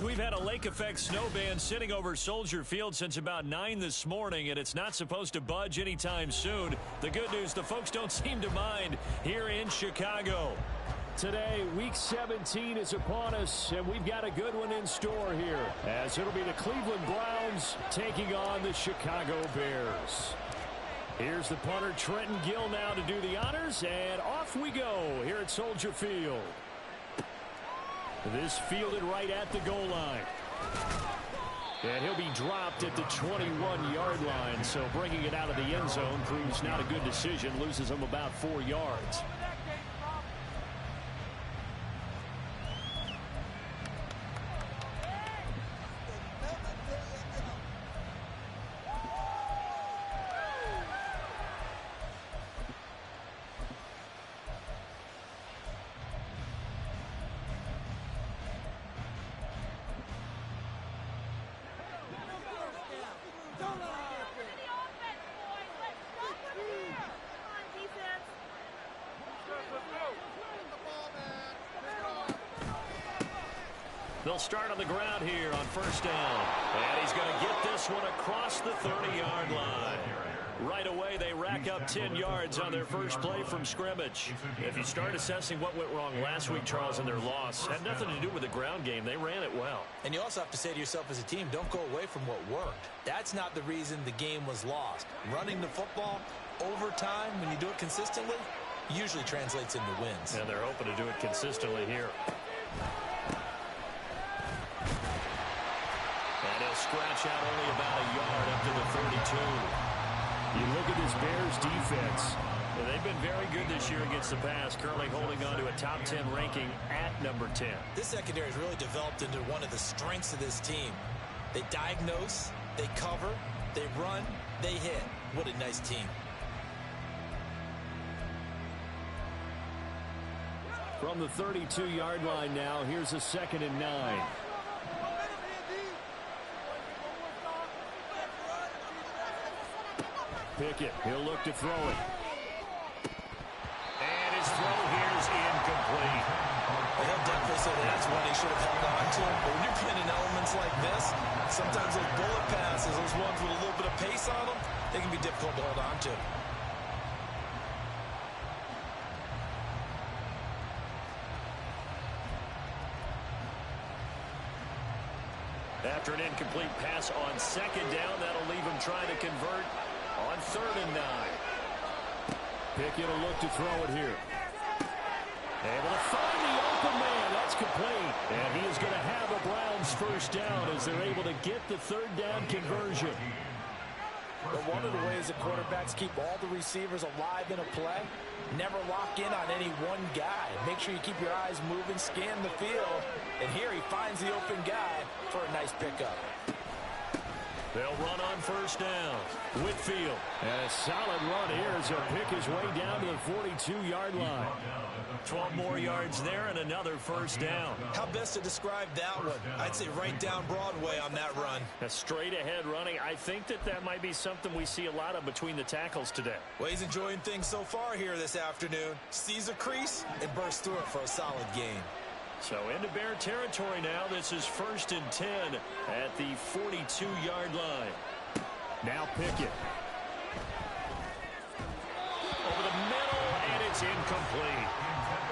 we've had a lake effect snow band sitting over Soldier Field since about 9 this morning, and it's not supposed to budge anytime soon. The good news, the folks don't seem to mind here in Chicago. Today, Week 17 is upon us, and we've got a good one in store here, as it'll be the Cleveland Browns taking on the Chicago Bears. Here's the punter, Trenton Gill, now to do the honors, and off we go here at Soldier Field. This fielded right at the goal line. And he'll be dropped at the 21-yard line, so bringing it out of the end zone proves not a good decision, loses him about 4 yards. They'll start on the ground here on first down. And he's going to get this one across the 30-yard line. Right away, they rack up 10 yards on their first play from scrimmage. If you start assessing what went wrong last week, Charles, in their loss, had nothing to do with the ground game. They ran it well. And you also have to say to yourself as a team, don't go away from what worked. That's not the reason the game was lost. Running the football over time, when you do it consistently, usually translates into wins. And they're hoping to do it consistently here. And he'll scratch out only about a yard up to the 32. You look at this Bears defense. Well, they've been very good this year against the pass, currently holding on to a top 10 ranking at number 10. This secondary has really developed into one of the strengths of this team. They diagnose, they cover, they run, they hit. What a nice team. From the 32-yard line now, here's a 2nd and 9. Pickett, he'll look to throw it. And his throw here is incomplete. Well, he'll definitely say that's one he should have held on to. But when you're playing in elements like this, sometimes those bullet passes, those ones with a little bit of pace on them, they can be difficult to hold on to. After an incomplete pass on 2nd down, that'll leave him trying to convert on 3rd and 9. Pickett will look to throw it here. Able to find the open man. That's complete. And he is going to have a Browns first down as they're able to get the 3rd down conversion. But one of the ways the quarterbacks keep all the receivers alive in a play, never lock in on any one guy. Make sure you keep your eyes moving, scan the field. And here he finds the open guy for a nice pickup. They'll run on first down. Whitfield. And a solid run here as he'll pick his way down to the 42-yard line. 12 more yards there and another first down. How best to describe that one? I'd say right down Broadway on that run. A straight ahead running. I think that might be something we see a lot of between the tackles today. Well, he's enjoying things so far here this afternoon. Sees a crease and bursts through it for a solid gain. So into Bear territory now. This is 1st and 10 at the 42-yard line. Now Pickett. Over the middle, and it's incomplete.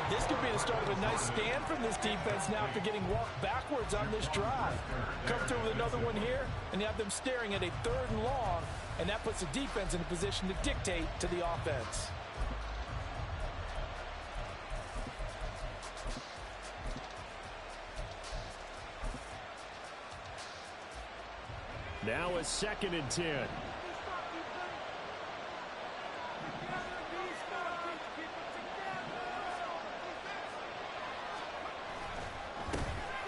This could be the start of a nice stand from this defense now after getting walked backwards on this drive. Come through with another one here, and you have them staring at a 3rd and long, and that puts the defense in a position to dictate to the offense. Now a 2nd and 10.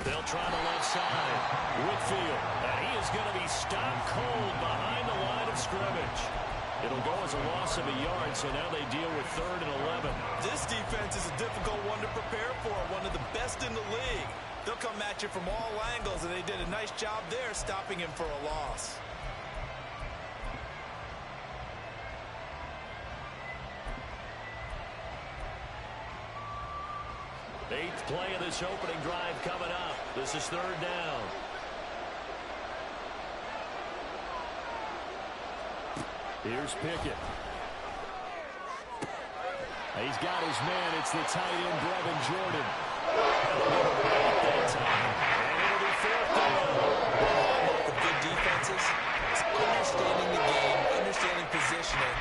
They'll try the left side. Whitfield. And he is going to be stopped cold behind the line of scrimmage. It'll go as a loss of a yard, so now they deal with 3rd and 11. This defense is a difficult one to prepare for, one of the best in the league. They'll come at you from all angles, and they did a nice job there stopping him for a loss. Eighth play of the this opening drive coming up. This is third down. Here's Pickett. He's got his man. It's the tight end, Brevin Jordan. That time. And it'll be fourth down. The good defenses, it's understanding the game, understanding positioning,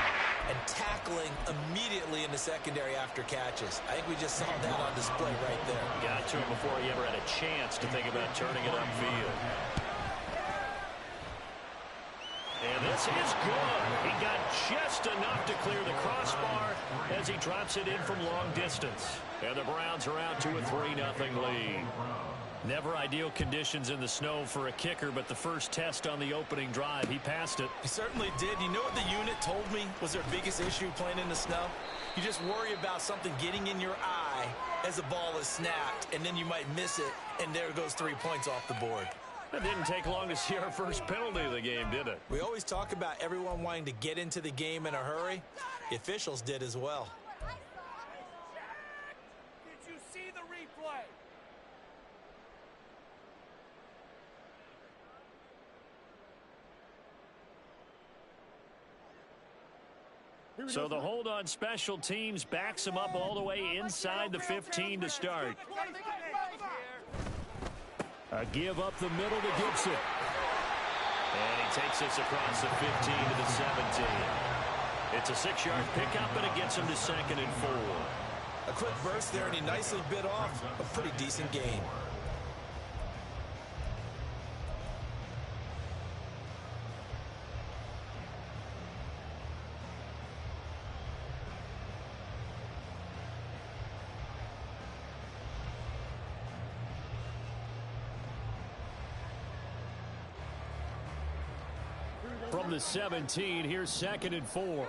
and tackling immediately in the secondary after catches. I think we just saw that on display right there. Got to him before he ever had a chance to think about turning it upfield. And this is good. He got just enough to clear the crossbar as he drops it in from long distance. And the Browns are out to a 3-0 lead. Never ideal conditions in the snow for a kicker, but the first test on the opening drive, he passed it. He certainly did. You know what the unit told me was their biggest issue playing in the snow? You just worry about something getting in your eye as the ball is snapped, and then you might miss it, and there goes 3 points off the board. It didn't take long to see our first penalty of the game, did it? We always talk about everyone wanting to get into the game in a hurry. The officials did as well. Did you see the replay? So the hold on special teams backs him up all the way inside the 15 to start. A give up the middle to Gibson. And he takes this across the 15 to the 17. It's a 6-yard pickup, and it gets him to 2nd and 4. A quick burst there, and he nicely bit off a pretty decent gain. From the 17, here's 2nd and 4.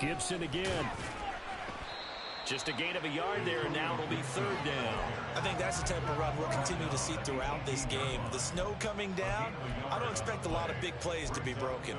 Gibson again. Just a gain of a yard there, and now it'll be 3rd down. I think that's the type of run we'll continue to see throughout this game. The snow coming down, I don't expect a lot of big plays to be broken.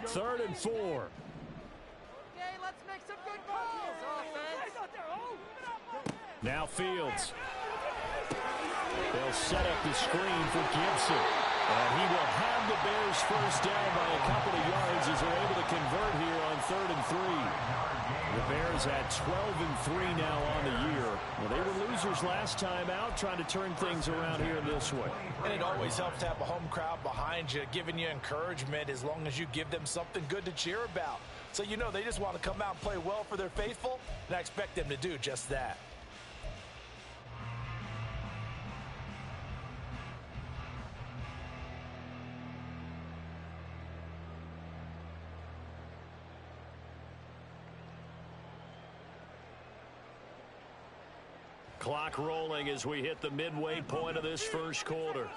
Third and 4. Okay, let's make some good calls, offense. Now Fields. They'll set up the screen for Gibson. And he will have the Bears first down by a couple of yards as they're able to convert here on 3rd and 3. The Bears at 12-3 now on the year. Well, they were losers last time out, trying to turn things around here this way. And it always helps to have a home crowd behind you, giving you encouragement as long as you give them something good to cheer about. So you know they just want to come out and play well for their faithful, and I expect them to do just that. Clock rolling as we hit the midway point of this first quarter.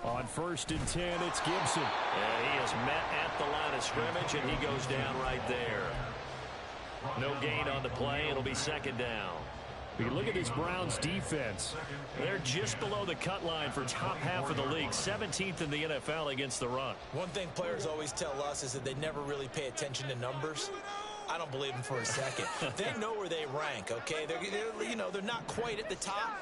On 1st and 10, it's Gibson. And he is met at the line of scrimmage, and he goes down right there. No gain on the play. It'll be 2nd down. We look at this Browns defense. They're just below the cut line for top half of the league, 17th in the NFL against the run. One thing players always tell us is that they never really pay attention to numbers. I don't believe them for a second. They know where they rank, okay? They're not quite at the top,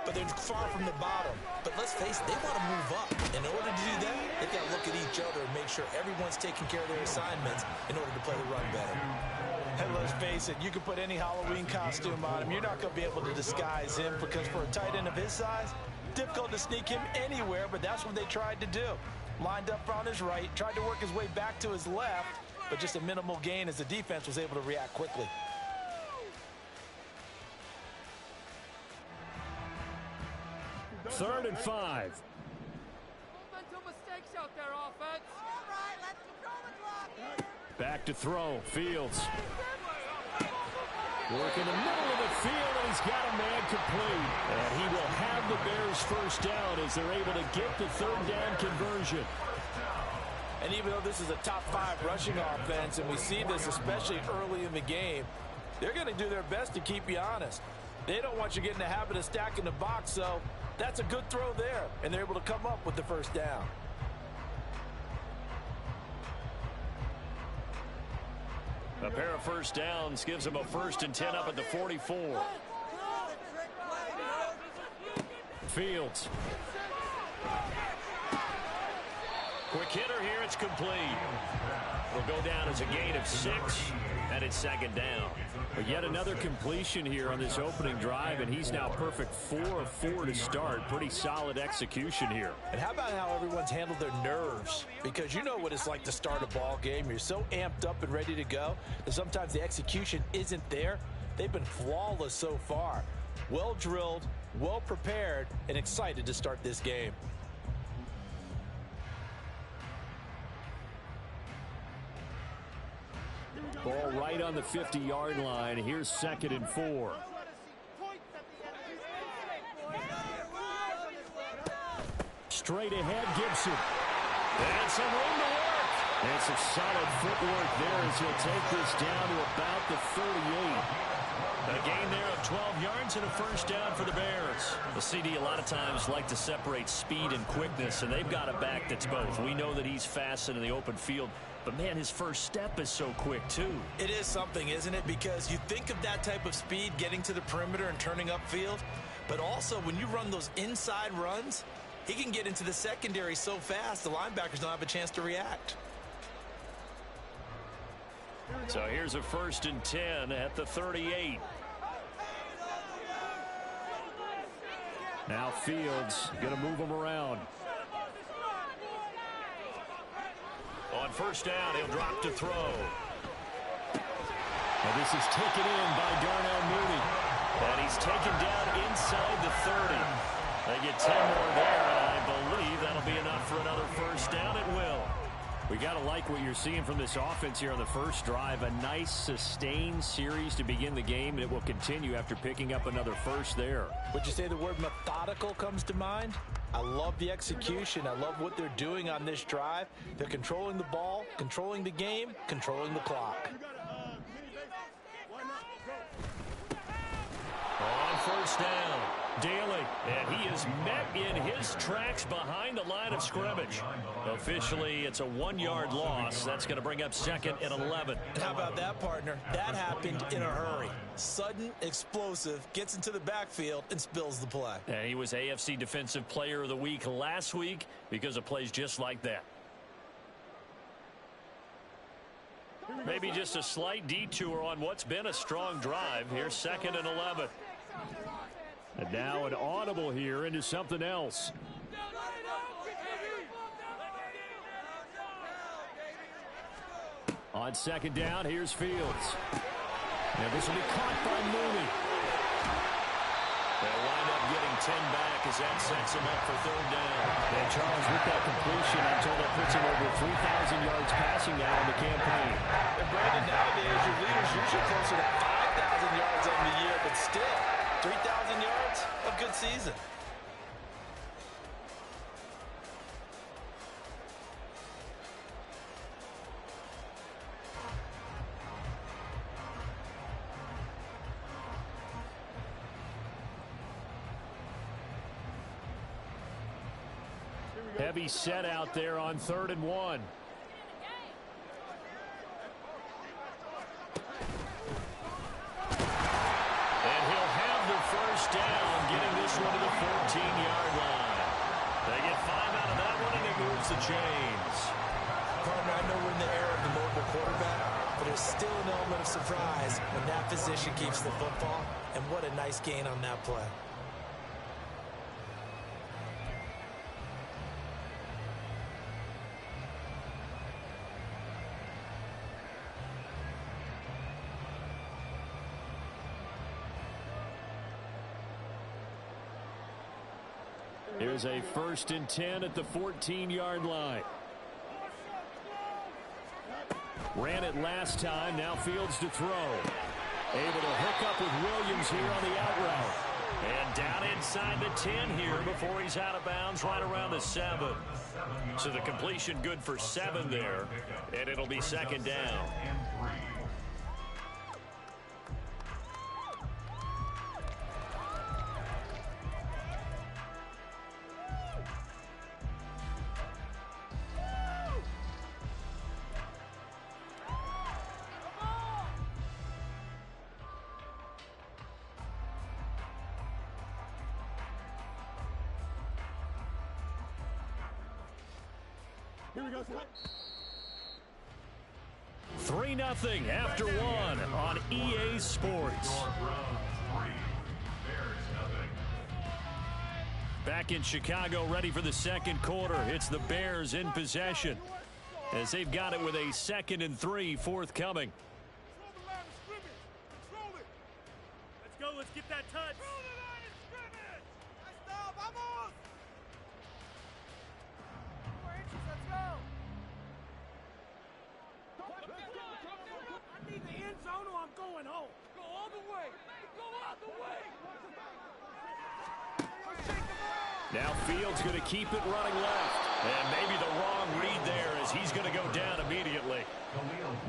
but they're far from the bottom. But let's face it, they want to move up. In order to do that, they've got to look at each other and make sure everyone's taking care of their assignments in order to play the run better. And let's face it, you can put any Halloween costume on him. You're not going to be able to disguise him because for a tight end of his size, difficult to sneak him anywhere, but that's what they tried to do. Lined up on his right, tried to work his way back to his left, but just a minimal gain as the defense was able to react quickly. Third and 5. Mental mistakes out there, offense. All right, let's control the clock. Back to throw. Fields. Working the middle of the field, and he's got a man complete. And he will have the Bears first down as they're able to get the third down conversion. And even though this is a top 5 rushing offense, and we see this especially early in the game, they're going to do their best to keep you honest. They don't want you getting the habit of stacking the box, so that's a good throw there, and they're able to come up with the first down. A pair of first downs gives them a 1st and 10 up at the 44. Fields. Quick hitter here. It's complete. It'll go down as a gain of 6, and it's 2nd down. But yet another completion here on this opening drive, and he's now perfect 4 of 4 to start. Pretty solid execution here. And how about how everyone's handled their nerves? Because you know what it's like to start a ball game. You're so amped up and ready to go that sometimes the execution isn't there. They've been flawless so far. Well drilled, well prepared, and excited to start this game. Ball right on the 50-yard line. Here's 2nd and 4. Straight ahead, Gibson. And some room to work. And some solid footwork there as he'll take this down to about the 38. A gain there of 12 yards and a 1st down for the Bears. The CD a lot of times like to separate speed and quickness, and they've got a back that's both. We know that he's fast in the open field, but, man, his first step is so quick, too. It is something, isn't it? Because you think of that type of speed getting to the perimeter and turning upfield, but also when you run those inside runs, he can get into the secondary so fast the linebackers don't have a chance to react. So here's a 1st and 10 at the 38. Now Fields going to move him around. On 1st down, he'll drop to throw. And this is taken in by Darnell Mooney. And he's taken down inside the 30. They get 10 more there, and I believe that'll be enough for another 1st down. It will. We got to like what you're seeing from this offense here on the first drive. A nice, sustained series to begin the game, and it will continue after picking up another 1st there. Would you say the word methodical comes to mind? I love the execution. I love what they're doing on this drive. They're controlling the ball, controlling the game, controlling the clock. On 1st down, Daly, and he is met in his tracks behind the line of scrimmage. Officially, it's a 1-yard loss. That's going to bring up 2nd and 11. And how about that, partner? That happened in a hurry. Sudden, explosive, gets into the backfield, and spills the play. And he was AFC Defensive Player of the Week last week because of plays just like that. Maybe just a slight detour on what's been a strong drive. Here's 2nd and 11. And now an audible here into something else. On 2nd down, here's Fields. And this will be caught by Mooney. They'll wind up getting 10 back as that sets him up for 3rd down. And Charles, with that completion, I'm told that puts him over 3,000 yards passing now in the campaign. And Brandon, nowadays, your leaders usually closer to 5,000 yards on the year, but still, 3,000 yards, a good season. Heavy set out there on 3rd and 1. And he'll have the 1st down, getting this one to the 14-yard line. They get 5 out of that one, and he moves the chains. Partner, I know we're in the era of the mobile quarterback, but there's still an element of surprise when that position keeps the football. And what a nice gain on that play. Here's a 1st and 10 at the 14-yard line. Ran it last time. Now Fields to throw. Able to hook up with Williams here on the out route. And down inside the 10 here before he's out of bounds, right around the 7. So the completion good for 7 there, and it'll be second down. Here we go. 3-0 after 1 on EA Sports. Back in Chicago, ready for the second quarter. It's the Bears in possession as they've got it with a 2nd and 3 forthcoming. Let's go. Let's get that touch. Going home. Go all the way. Go all the way. Now Fields going to keep it running left. And maybe the wrong read there as he's going to go down immediately.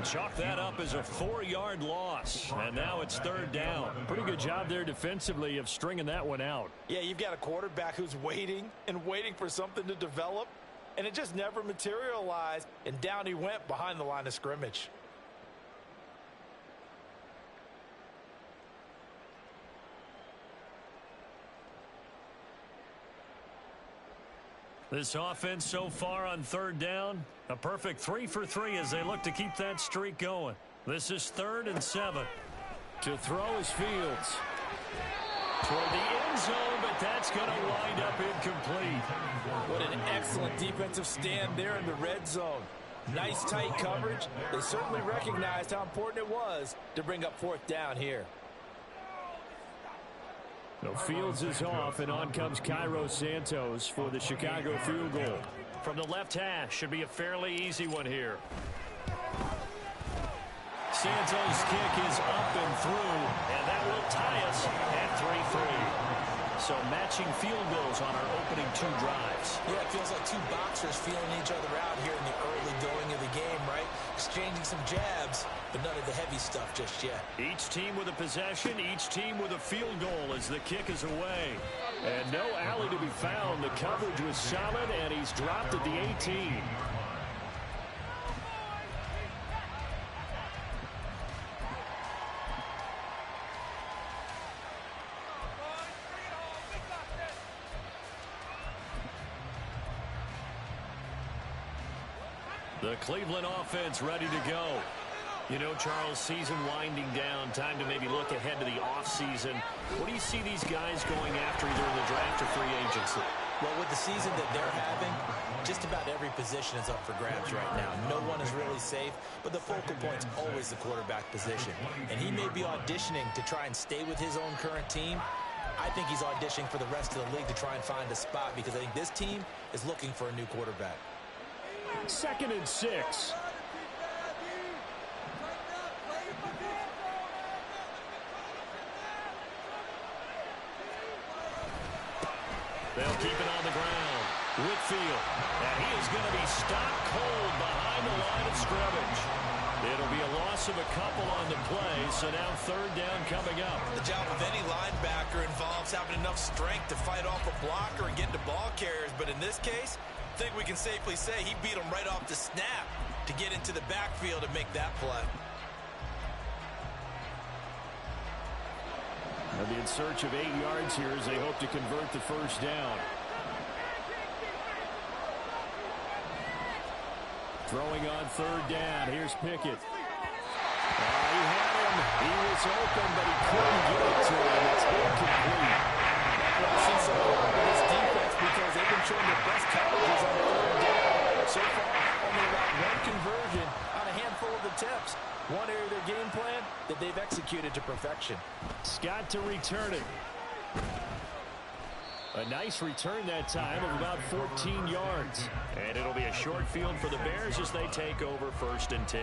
Chalk that up as a 4-yard loss. And now it's 3rd down. Pretty good job there defensively of stringing that one out. Yeah, you've got a quarterback who's waiting and waiting for something to develop. And it just never materialized. And down he went behind the line of scrimmage. This offense so far on 3rd down, a perfect 3 for 3 as they look to keep that streak going. This is 3rd and 7. To throw is Fields. Toward the end zone, but that's going to wind up incomplete. What an excellent defensive stand there in the red zone. Nice tight coverage. They certainly recognized how important it was to bring up 4th down here. No, Fields is off, and on comes Cairo Santos for the Chicago field goal. From the left hash, should be a fairly easy one here. Santos' kick is up and through, and that will tie us at 3-3. So matching field goals on our opening 2 drives. Yeah, it feels like 2 boxers feeling each other out here in the early going of the game, right? Exchanging some jabs, but none of the heavy stuff just yet. Each team with a possession, each team with a field goal as the kick is away. And no alley to be found. The coverage was solid, and he's dropped at the 18. The Cleveland offense ready to go. You know, Charles, season winding down, time to maybe look ahead to the offseason. What do you see these guys going after either in the draft or free agency? Well, with the season that they're having, just about every position is up for grabs right now. No one is really safe, but the focal point's always the quarterback position. And he may be auditioning to try and stay with his own current team. I think he's auditioning for the rest of the league to try and find a spot because I think this team is looking for a new quarterback. 2nd and 6. They'll keep it on the ground. Whitfield. And he is going to be stopped cold behind the line of scrimmage. It'll be a loss of a couple on the play, so now 3rd down coming up. The job of any linebacker involves having enough strength to fight off a blocker and get into ball carriers, but in this case, I think we can safely say he beat him right off the snap to get into the backfield and make that play. They'll be in search of 8 yards here as they hope to convert the 1st down. Throwing on 3rd down. Here's Pickett. He had him. He was open, but he couldn't get it to him. It's incomplete. Well, I've seen some of this defense because they've been showing their best coverages on 3rd down. So far, only about 1 conversion on a handful of attempts. One area of their game plan that they've executed to perfection. Scott to return it. A nice return that time of about 14 yards. And it'll be a short field for the Bears as they take over 1st and 10.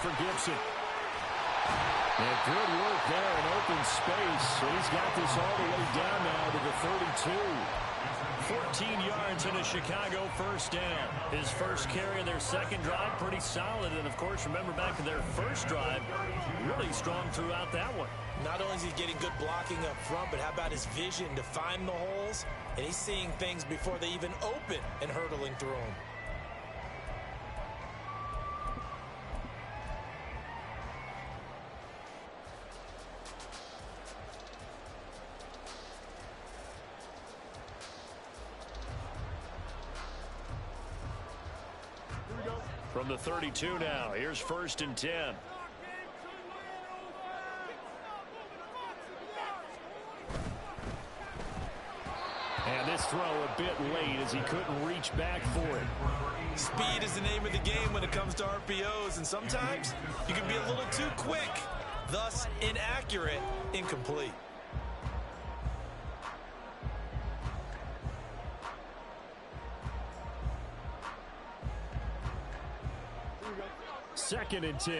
for Gibson. And good work there in open space. So he's got this all the way down now to the 32. 14 yards and a Chicago first down. His first carry of their second drive, pretty solid. And, of course, remember back to their first drive, really strong throughout that one. Not only is he getting good blocking up front, but how about his vision to find the holes? And he's seeing things before they even open and hurtling through them. From the 32 now, here's 1st and 10. And this throw a bit late as he couldn't reach back for it. Speed is the name of the game when it comes to RPOs, and sometimes you can be a little too quick, thus inaccurate, incomplete. Second and 10.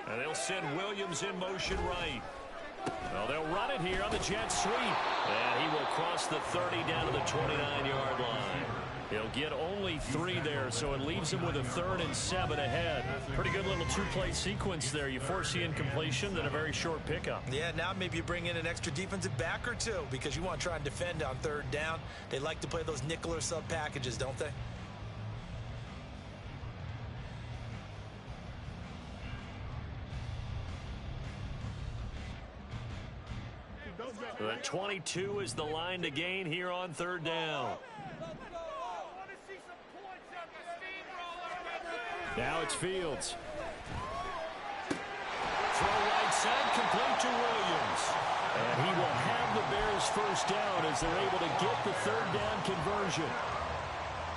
And they'll send Williams in motion right. Well, they'll run it here on the jet sweep. And he will cross the 30 down to the 29-yard line. He'll get only 3 there, so it leaves him with a 3rd and 7 ahead. Pretty good little two-play sequence there. You force the incompletion, then a very short pickup. Yeah, now maybe you bring in an extra defensive back or two because you want to try and defend on 3rd down. They like to play those nickel or sub packages, don't they? The 22 is the line to gain here on 3rd down. Now it's Fields. Throw right side, complete to Williams. And he will have the Bears first down as they're able to get the 3rd down conversion.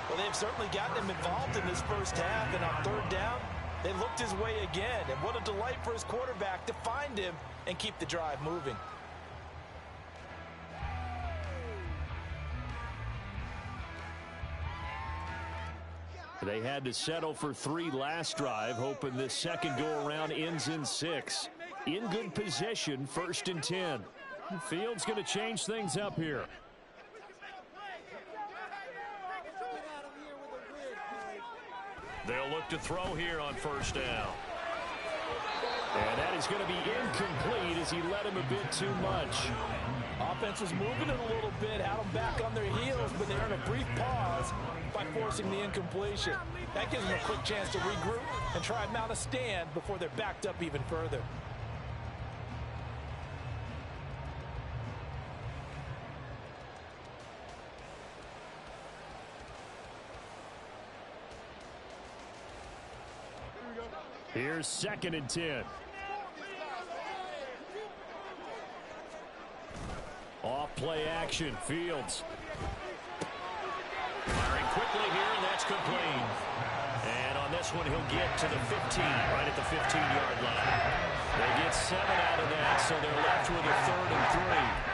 Well, they've certainly gotten him involved in this first half, and on 3rd down, they looked his way again. And what a delight for his quarterback to find him and keep the drive moving. They had to settle for 3 last drive, hoping this second go-around ends in 6. In good position, 1st and 10. Fields going to change things up here. They'll look to throw here on 1st down. And that is going to be incomplete as he led him a bit too much. Offense was moving it a little bit, had them back on their heels, but they earned a brief pause by forcing the incompletion. That gives them a quick chance to regroup and try and mount a stand before they're backed up even further. Here's 2nd and 10. Off play action, Fields. Firing quickly here, and that's complete. And on this one, he'll get to the 15, right at the 15-yard line. They get 7 out of that, so they're left with a 3rd and 3.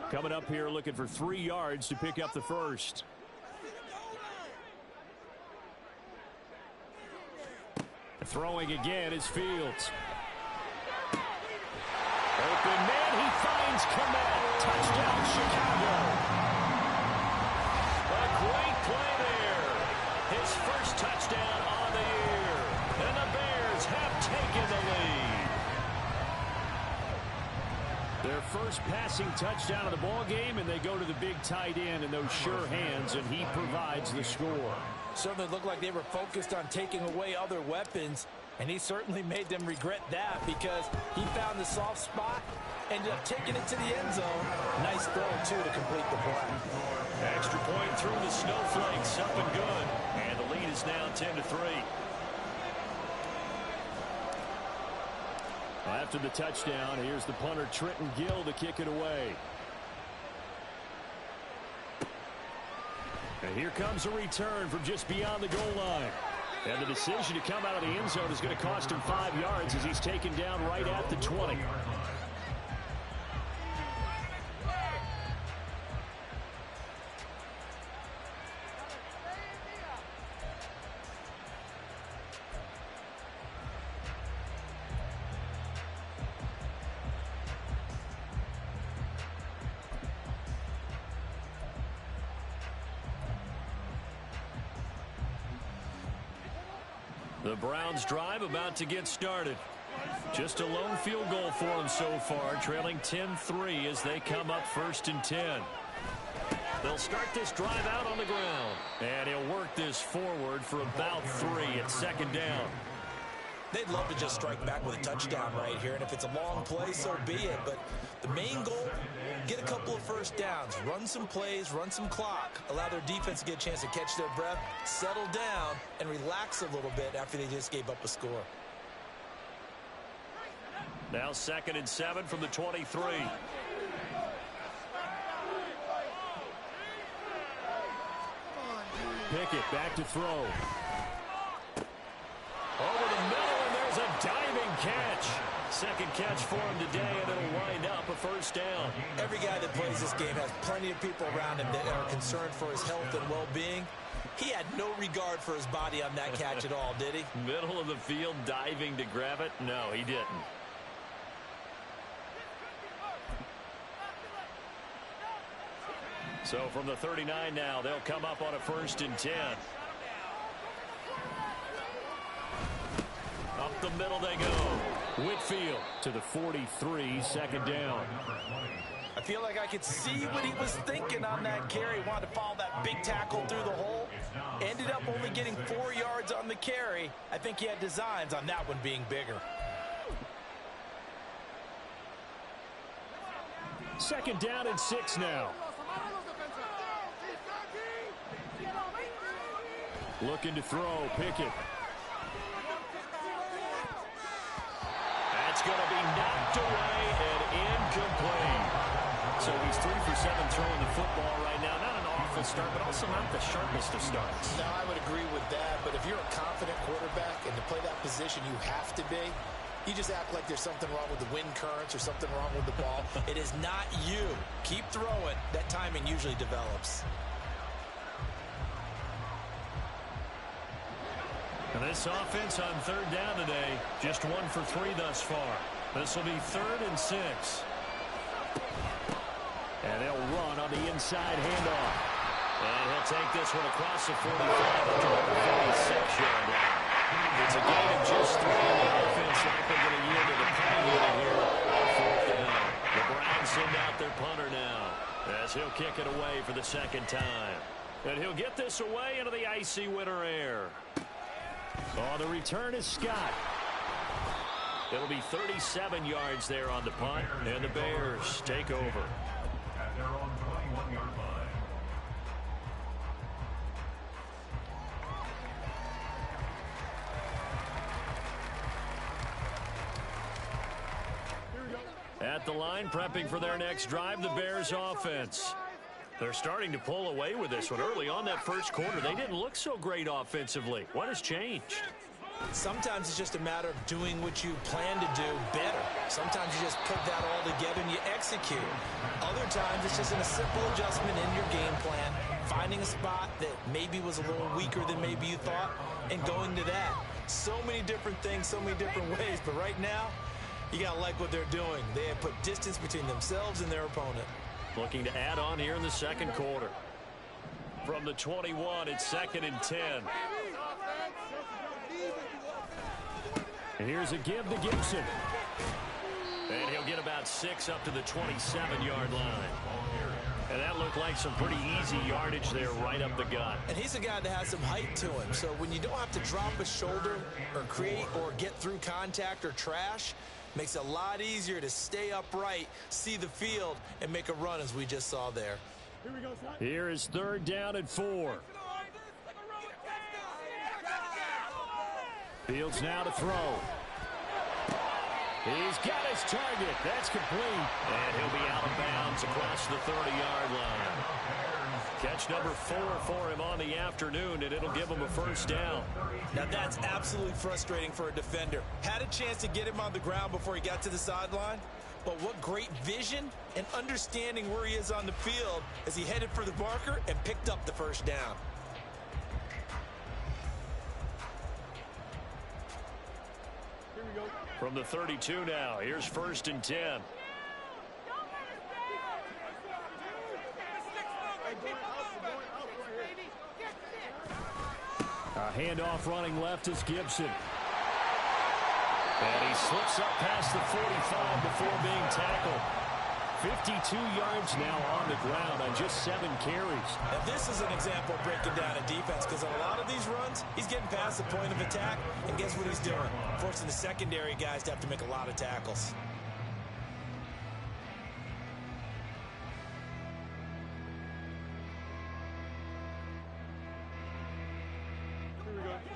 Coming up here looking for 3 yards to pick up the first. Throwing again is Fields. Open man, he finds Kmet. Touchdown, Chicago. A great play there. His first touchdown on the year. And the Bears have taken the lead. Their first passing touchdown of the ball game, and they go to the big tight end in those sure hands, and he provides the score. Certainly looked like they were focused on taking away other weapons, and he certainly made them regret that because he found the soft spot, ended up taking it to the end zone. Nice throw, too, to complete the play. Extra point through the snowflakes, up and good. And the lead is now 10-3. After the touchdown, here's the punter, Trenton Gill, to kick it away. And here comes a return from just beyond the goal line. And the decision to come out of the end zone is going to cost him 5 yards as he's taken down right at the 20. The Browns drive about to get started. Just a lone field goal for them so far, trailing 10-3 as they come up 1st and 10. They'll start this drive out on the ground, and he'll work this forward for about 3 at 2nd down. They'd love to just strike back with a touchdown right here, and if it's a long play, so be it. But the main goal, get a couple of first downs, run some plays, run some clock, allow their defense to get a chance to catch their breath, settle down, and relax a little bit after they just gave up a score. Now 2nd and 7 from the 23. Pickett back to throw. Over the middle, and there's a diving catch. Second catch for him today, and it'll wind up a 1st down. Every guy that plays this game has plenty of people around him that are concerned for his health and well-being. He had no regard for his body on that catch at all, did he? Middle of the field, diving to grab it? No, he didn't. So from the 39 now, they'll come up on a 1st and 10. Up the middle they go. Whitfield to the 43, 2nd down. I feel like I could see what he was thinking on that carry. Wanted to follow that big tackle through the hole. Ended up only getting 4 yards on the carry. I think he had designs on that one being bigger. 2nd down and 6 now. Looking to throw, Pickett. That's going to be knocked away and incomplete. So he's 3 for 7 throwing the football right now. Not an awful start, but also not the sharpest of starts. No, I would agree with that. But if you're a confident quarterback and to play that position you have to be, you just act like there's something wrong with the wind currents or something wrong with the ball. It is not you. Keep throwing. That timing usually develops. And this offense on 3rd down today, just 1 for 3 thus far. This will be 3rd and 6. And they'll run on the inside handoff. And he'll take this one across the 45 to the 46-yard line. It's a gain of just 3, and the offense likely going to yield to the punting unit here on 4th down. The Browns send out their punter now as he'll kick it away for the 2nd time. And he'll get this away into the icy winter air. Oh, the return is Scott. It'll be 37 yards there on the punt, and the Bears take over. At their own 21-yard line. At the line, prepping for their next drive, the Bears offense. They're starting to pull away with this one. Early on that first quarter, they didn't look so great offensively. What has changed? Sometimes it's just a matter of doing what you plan to do better. Sometimes you just put that all together and you execute. Other times it's just a simple adjustment in your game plan, finding a spot that maybe was a little weaker than maybe you thought, and going to that. So many different things, so many different ways, but right now, you got to like what they're doing. They have put distance between themselves and their opponent. Looking to add on here in the second quarter. From the 21, it's 2nd and 10. And here's a give to Gibson. And he'll get about 6 up to the 27-yard line. And that looked like some pretty easy yardage there right up the gut. And he's a guy that has some height to him. So when you don't have to drop a shoulder or create or get through contact or trash, makes it a lot easier to stay upright, see the field, and make a run as we just saw there. Here is 3rd down and 4. Fields now to throw. He's got his target. That's complete. And he'll be out of bounds across the 30-yard line. Catch number 4 for him on the afternoon, and it'll give him a first down. Now that's absolutely frustrating for a defender. Had a chance to get him on the ground before he got to the sideline, but what great vision and understanding where he is on the field as he headed for the marker and picked up the first down. From the 32 now, here's 1st and 10. A handoff running left is Gibson. And he slips up past the 45 before being tackled. 52 yards now on the ground on just 7 carries. Now this is an example of breaking down a defense, because on a lot of these runs, he's getting past the point of attack, and guess what he's doing? Forcing the secondary guys to have to make a lot of tackles.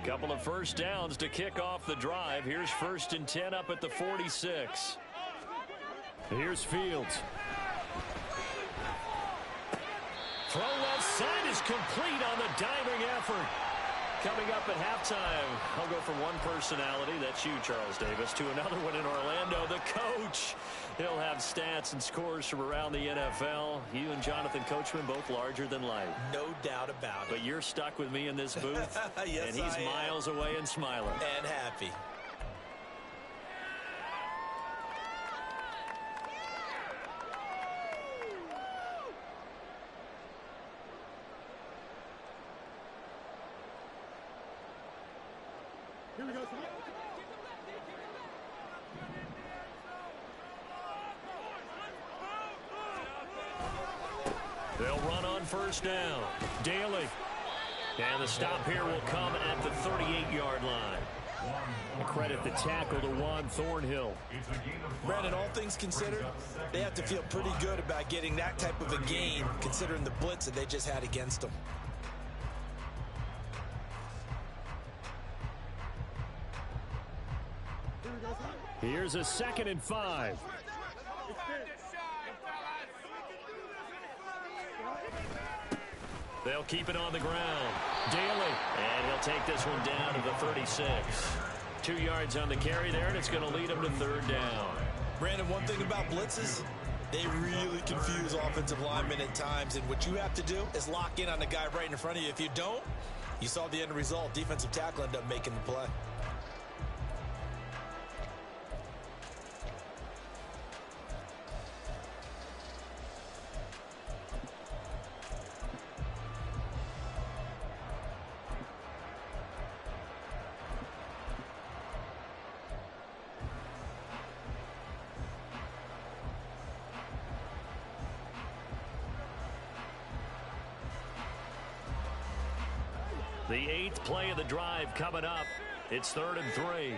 Couple of first downs to kick off the drive. Here's 1st and 10 up at the 46. Here's Fields. Throw left side is complete on the diving effort. Coming up at halftime, I'll go from one personality, that's you, Charles Davis, to another one in Orlando, the coach. He'll have stats and scores from around the NFL. You and Jonathan Coachman both larger than life. No doubt about it. But you're stuck with me in this booth, yes, and he's miles away and smiling. And happy. Here we go. They'll run on first down. Daly. And the stop here will come at the 38-yard line. And credit the tackle to Juan Thornhill. Brandon, all things considered, they have to feel pretty good about getting that type of a gain, considering the blitz that they just had against them. Here's a 2nd and 5. They'll keep it on the ground. Daly. And he'll take this one down to the 36. 2 yards on the carry there, and it's going to lead him to 3rd down. Brandon, one thing about blitzes, they really confuse offensive linemen at times, and what you have to do is lock in on the guy right in front of you. If you don't, you saw the end result. Defensive tackle ended up making the play. The 8th play of the drive coming up. It's 3rd and 3.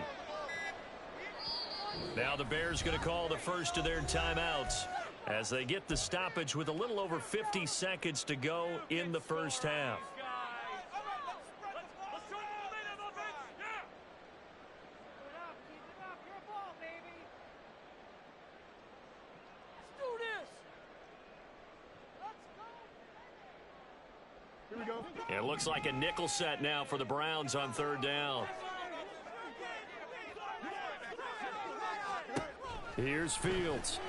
Now the Bears going to call the first of their timeouts as they get the stoppage with a little over 50 seconds to go in the first half. It looks like a nickel set now for the Browns on 3rd down. Here's Fields.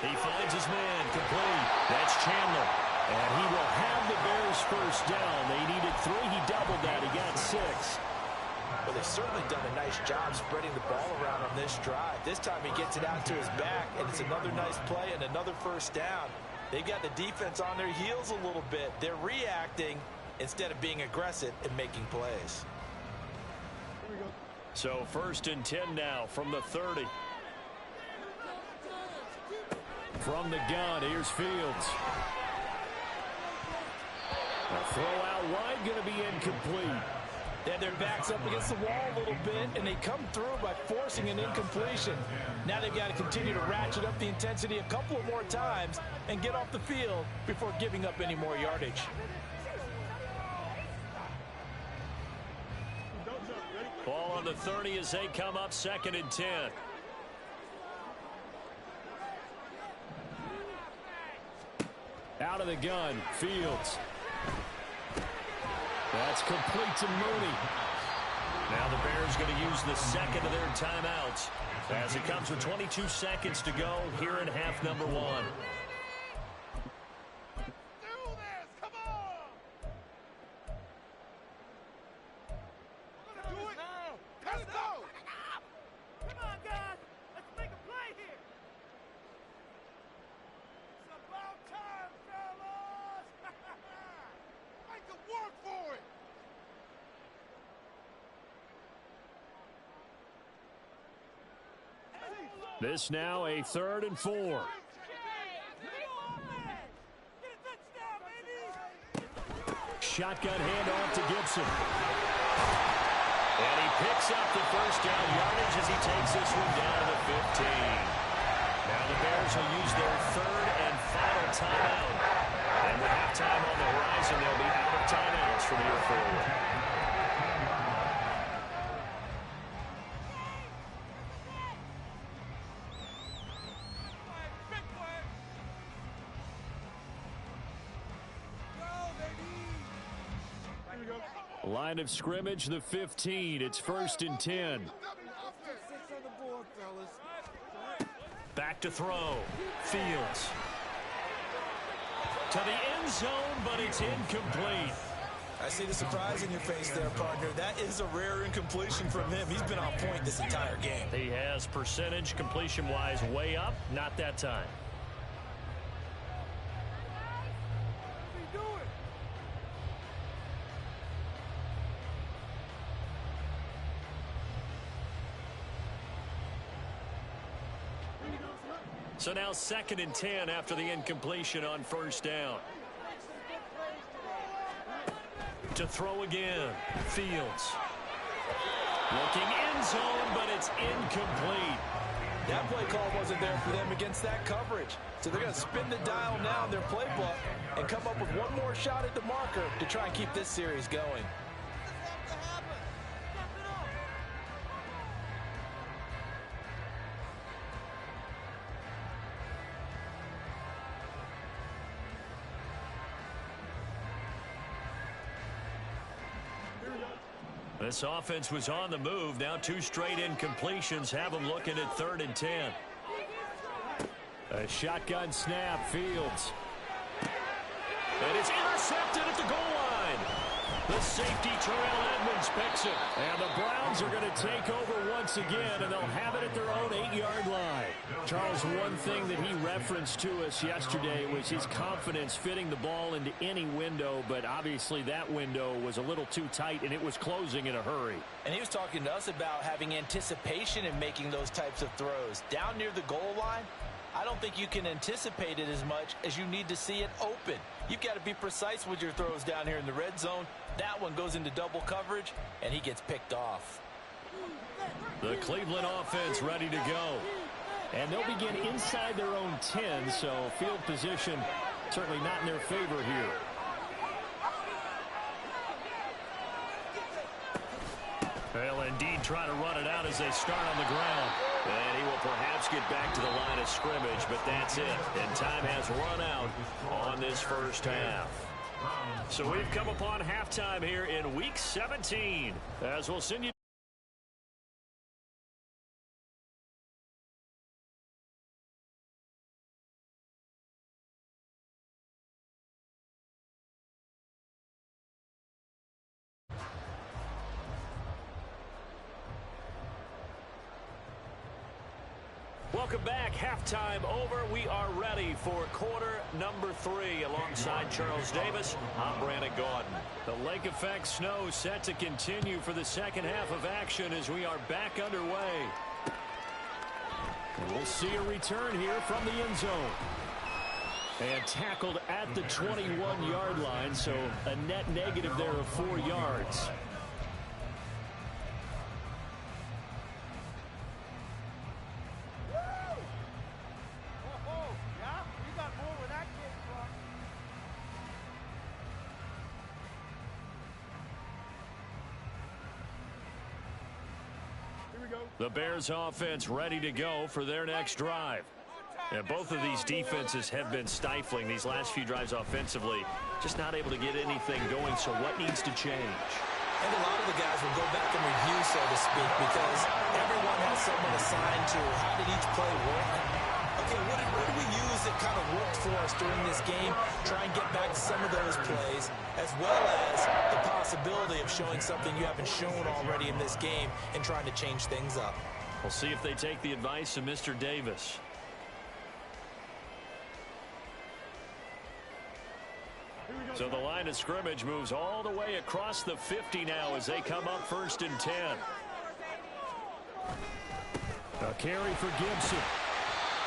He finds his man complete. That's Chandler. And he will have the Bears first down. They needed 3. He doubled that. He got 6. Well, they've certainly done a nice job spreading the ball around on this drive. This time he gets it out to his back, and it's another nice play and another first down. They've got the defense on their heels a little bit. They're reacting instead of being aggressive and making plays. So 1st and 10 now from the 30. From the gun, here's Fields. A throw out wide going to be incomplete. They had their backs up against the wall a little bit, and they come through by forcing an incompletion. Now they've got to continue to ratchet up the intensity a couple of more times and get off the field before giving up any more yardage. Ball on the 30 as they come up 2nd and 10. Out of the gun, Fields. That's complete to Mooney. Now the Bears going to use the second of their timeouts as it comes with 22 seconds to go here in half number one. This now a 3rd and 4. Shotgun handoff to Gibson. And he picks up the first down yardage as he takes this one down to the 15. Now the Bears will use their 3rd and final timeout. And with halftime on the horizon, they'll be out of timeouts from here forward. Line of scrimmage, the 15. It's 1st and 10. Back to throw. Fields. To the end zone, but it's incomplete. I see the surprise in your face there, partner. That is a rare incompletion from him. He's been on point this entire game. He has percentage completion-wise way up. Not that time. So now 2nd and 10 after the incompletion on 1st down. To throw again. Fields. Looking end zone, but it's incomplete. That play call wasn't there for them against that coverage. So they're going to spin the dial now in their playbook and come up with one more shot at the marker to try and keep this series going. This offense was on the move. Now 2 straight incompletions have them looking at 3rd and 10. A shotgun snap, Fields. And it's intercepted at the goal line. The safety, Terrell Edmonds, picks it. And the Browns are going to take over once again, and they'll have it at their own 8-yard line. Charles, one thing that he referenced to us yesterday was his confidence fitting the ball into any window, but obviously that window was a little too tight, and it was closing in a hurry. And he was talking to us about having anticipation in making those types of throws. Down near the goal line, I don't think you can anticipate it as much as you need to see it open. You've got to be precise with your throws down here in the red zone. That one goes into double coverage, and he gets picked off. The Cleveland offense ready to go. And they'll begin inside their own 10, so field position certainly not in their favor here. They'll indeed try to run it out as they start on the ground. And he will perhaps get back to the line of scrimmage, but that's it. And time has run out on this first half. So we've come upon halftime here in Week 17. As we'll send you. Welcome back. Halftime over. We are ready for quarter number 3 alongside Charles Davis. I'm Brandon Gaudin. The lake effect snow set to continue for the second half of action as we are back underway. We'll see a return here from the end zone. And tackled at the 21-yard line, so a net negative there of 4 yards. The Bears offense ready to go for their next drive. Yeah, both of these defenses have been stifling these last few drives offensively. Just not able to get anything going, so what needs to change? And a lot of the guys will go back and review, so to speak, because everyone has someone assigned to how did each play work. Okay, what did we use that kind of worked for us during this game? Try and get back to some of those plays, as well as the possibility of showing something you haven't shown already in this game and trying to change things up. We'll see if they take the advice of Mr. Davis. So the line of scrimmage moves all the way across the 50 now as they come up 1st and 10. A carry for Gibson.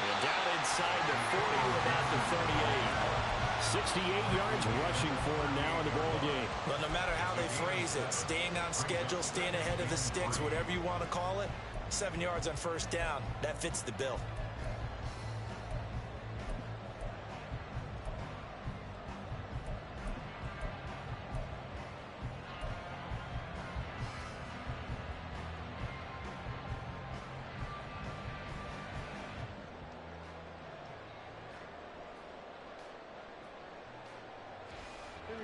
And down inside the 40 to about the 38. 68 yards rushing for him now in the ball game. But no matter how they phrase it, staying on schedule, staying ahead of the sticks, whatever you want to call it, 7 yards on 1st down, that fits the bill.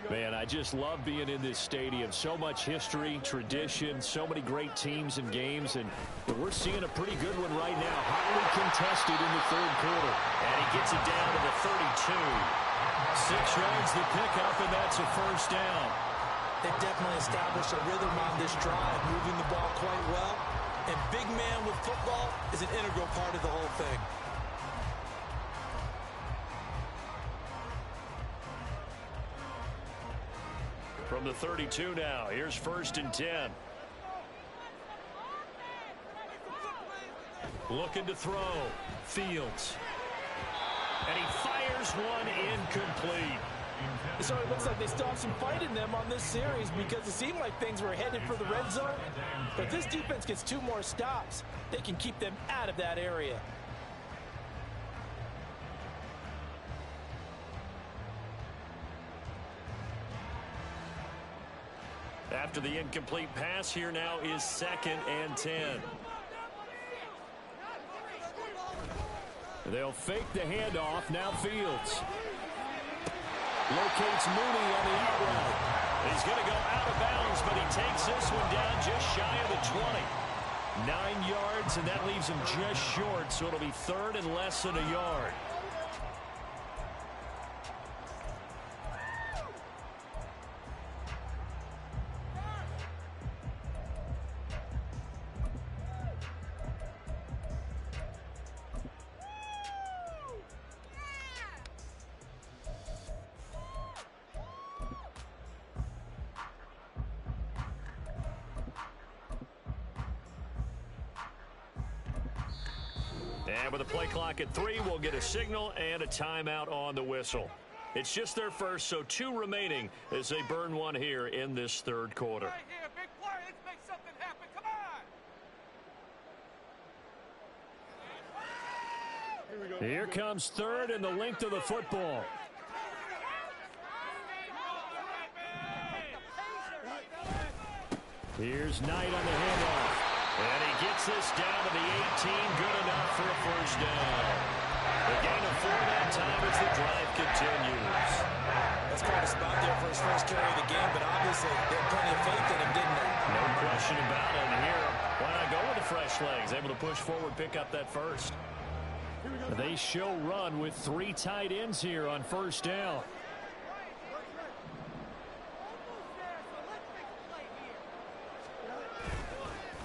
Man, I just love being in this stadium. So much history, tradition, so many great teams and games, and we're seeing a pretty good one right now. Hotly contested in the 3rd quarter. And he gets it down to the 32. 6 yards the pickup, and that's a 1st down. They've definitely established a rhythm on this drive, moving the ball quite well. And big man with football is an integral part of the whole thing. From the 32 now, here's 1st and 10. Looking to throw. Fields. And he fires one incomplete. So it looks like they still have some fight in them on this series because it seemed like things were headed for the red zone. But if this defense gets 2 more stops, they can keep them out of that area. After the incomplete pass, here now is 2nd and 10. They'll fake the handoff. Now Fields. Locates Mooney on the out route. He's going to go out of bounds, but he takes this one down just shy of the 20. 9 yards, and that leaves him just short, so it'll be 3rd and less than a yard. And with the play clock at 3, we'll get a signal and a timeout on the whistle. It's just their first, so 2 remaining as they burn one here in this 3rd quarter. Right here, big play. Let's make something happen. Come on. Here comes 3rd and the length of the football. Here's Knight on the handoff. And he gets this down to the 18, good enough for a 1st down. The gain of 4 that time as the drive continues. That's quite a spot there for his first carry of the game, but obviously they had plenty of faith in him, didn't they? No question about it. And here, why not go with the fresh legs? Able to push forward, pick up that 1st. They show run with 3 tight ends here on 1st down.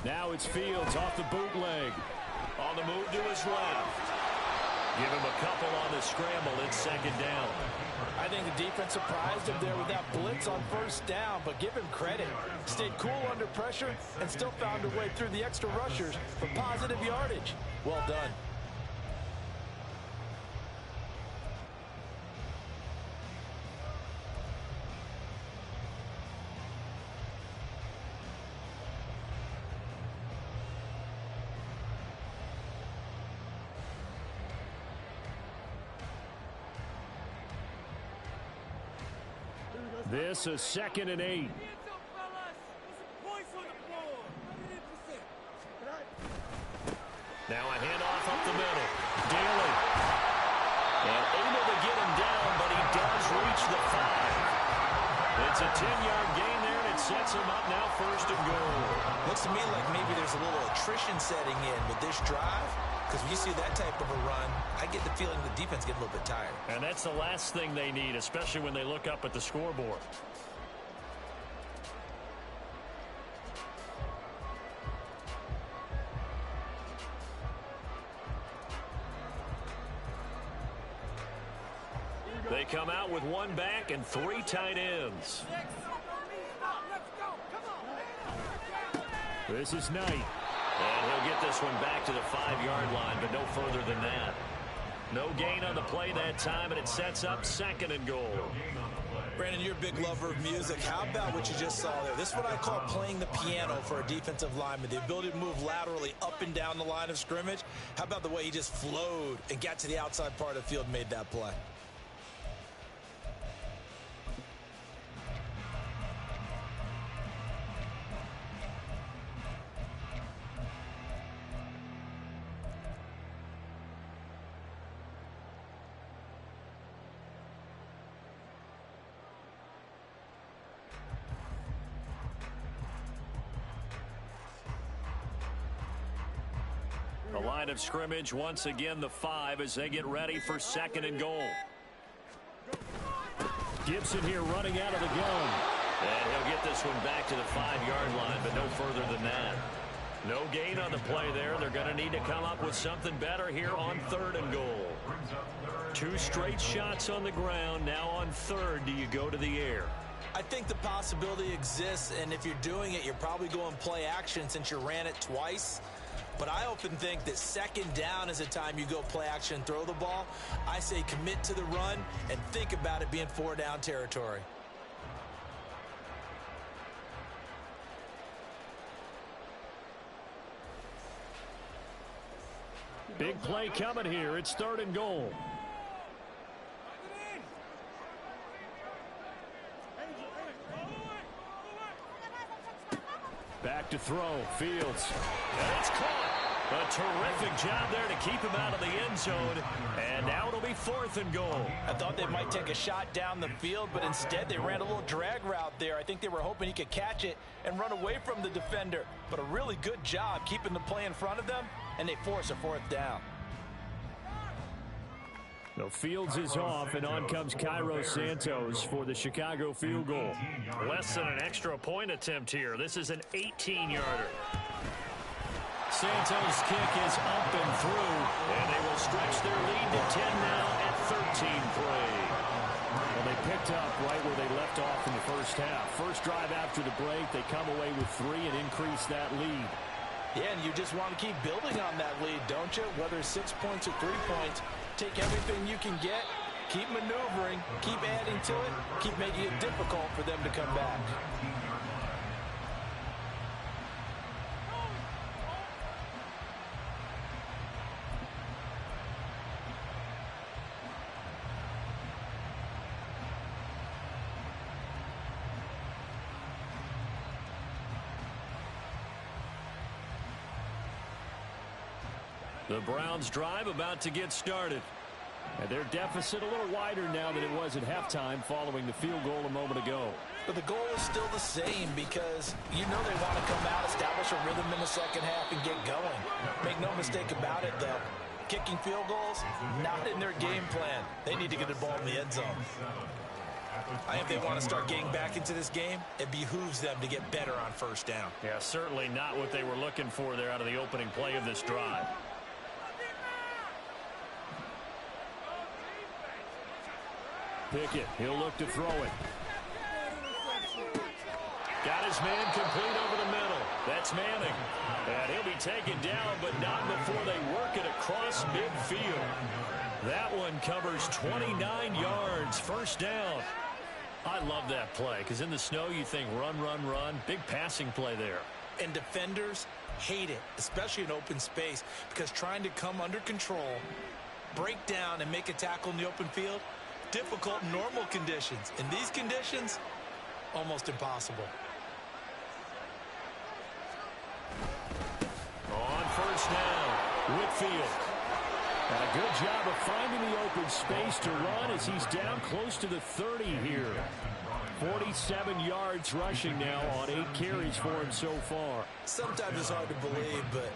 Now it's Fields off the bootleg. On the move to his left. Give him a couple on the scramble. It's 2nd down. I think the defense surprised him there with that blitz on 1st down, but give him credit. Stayed cool under pressure and still found a way through the extra rushers for positive yardage. Well done. This is 2nd and 8. Now a handoff up the middle. Daly. It's a 10-yard gain there, and it sets him up now 1st and goal. Looks to me like maybe there's a little attrition setting in with this drive, because when you see that type of a run, I get the feeling the defense getting a little bit tired. And that's the last thing they need, especially when they look up at the scoreboard. They come out with 1 back and 3 tight ends. This is Knight. And he'll get this one back to the 5-yard line, but no further than that. No gain on the play that time, and it sets up 2nd and goal. Brandon, you're a big lover of music. How about what you just saw there? This is what I call playing the piano for a defensive lineman. The ability to move laterally up and down the line of scrimmage. How about the way he just flowed and got to the outside part of the field and made that play? The line of scrimmage, once again, the 5 as they get ready for 2nd and goal. Gibson here running out of the gun. And he'll get this one back to the 5-yard line, but no further than that. No gain on the play there. They're going to need to come up with something better here on 3rd and goal. 2 straight shots on the ground. Now on 3rd, do you go to the air? I think the possibility exists, and if you're doing it, you're probably going play action since you ran it twice. But I often think that 2nd down is a time you go play action and throw the ball. I say commit to the run and think about it being 4-down territory. Big play coming here. It's 3rd and goal. Back to throw. Fields. And it's caught. A terrific job there to keep him out of the end zone. And now it'll be 4th and goal. I thought they might take a shot down the field, but instead they ran a little drag route there. I think they were hoping he could catch it and run away from the defender. But a really good job keeping the play in front of them, and they force a 4th down. The Fields is off, and on comes Cairo Santos for the Chicago field goal. Less than an extra point attempt here. This is an 18-yarder. Santos' kick is up and through, and they will stretch their lead to 10 now at 13-3. Well, they picked up right where they left off in the first half. First drive after the break, they come away with 3 and increase that lead. Yeah, and you just want to keep building on that lead, don't you? Whether it's 6 points or 3 points, take everything you can get, keep maneuvering, keep adding to it, keep making it difficult for them to come back. The Browns drive about to get started. And their deficit a little wider now than it was at halftime following the field goal a moment ago. But the goal is still the same because you know they want to come out, establish a rhythm in the second half, and get going. Make no mistake about it, though. Kicking field goals, not in their game plan. They need to get the ball in the end zone. I think if they want to start getting back into this game, it behooves them to get better on 1st down. Yeah, certainly not what they were looking for there out of the opening play of this drive. Pickett, he'll look to throw it. Got his man complete over the middle. That's Manning. And he'll be taken down, but not before they work it across midfield. That one covers 29 yards. 1st down. I love that play because in the snow you think run, run, run. Big passing play there. And defenders hate it, especially in open space, because trying to come under control, break down, and make a tackle in the open field, difficult in normal conditions. In these conditions, almost impossible. On 1st down, Whitfield. And a good job of finding the open space to run as he's down close to the 30 here. 47 yards rushing now on 8 carries for him so far. Sometimes it's hard to believe, but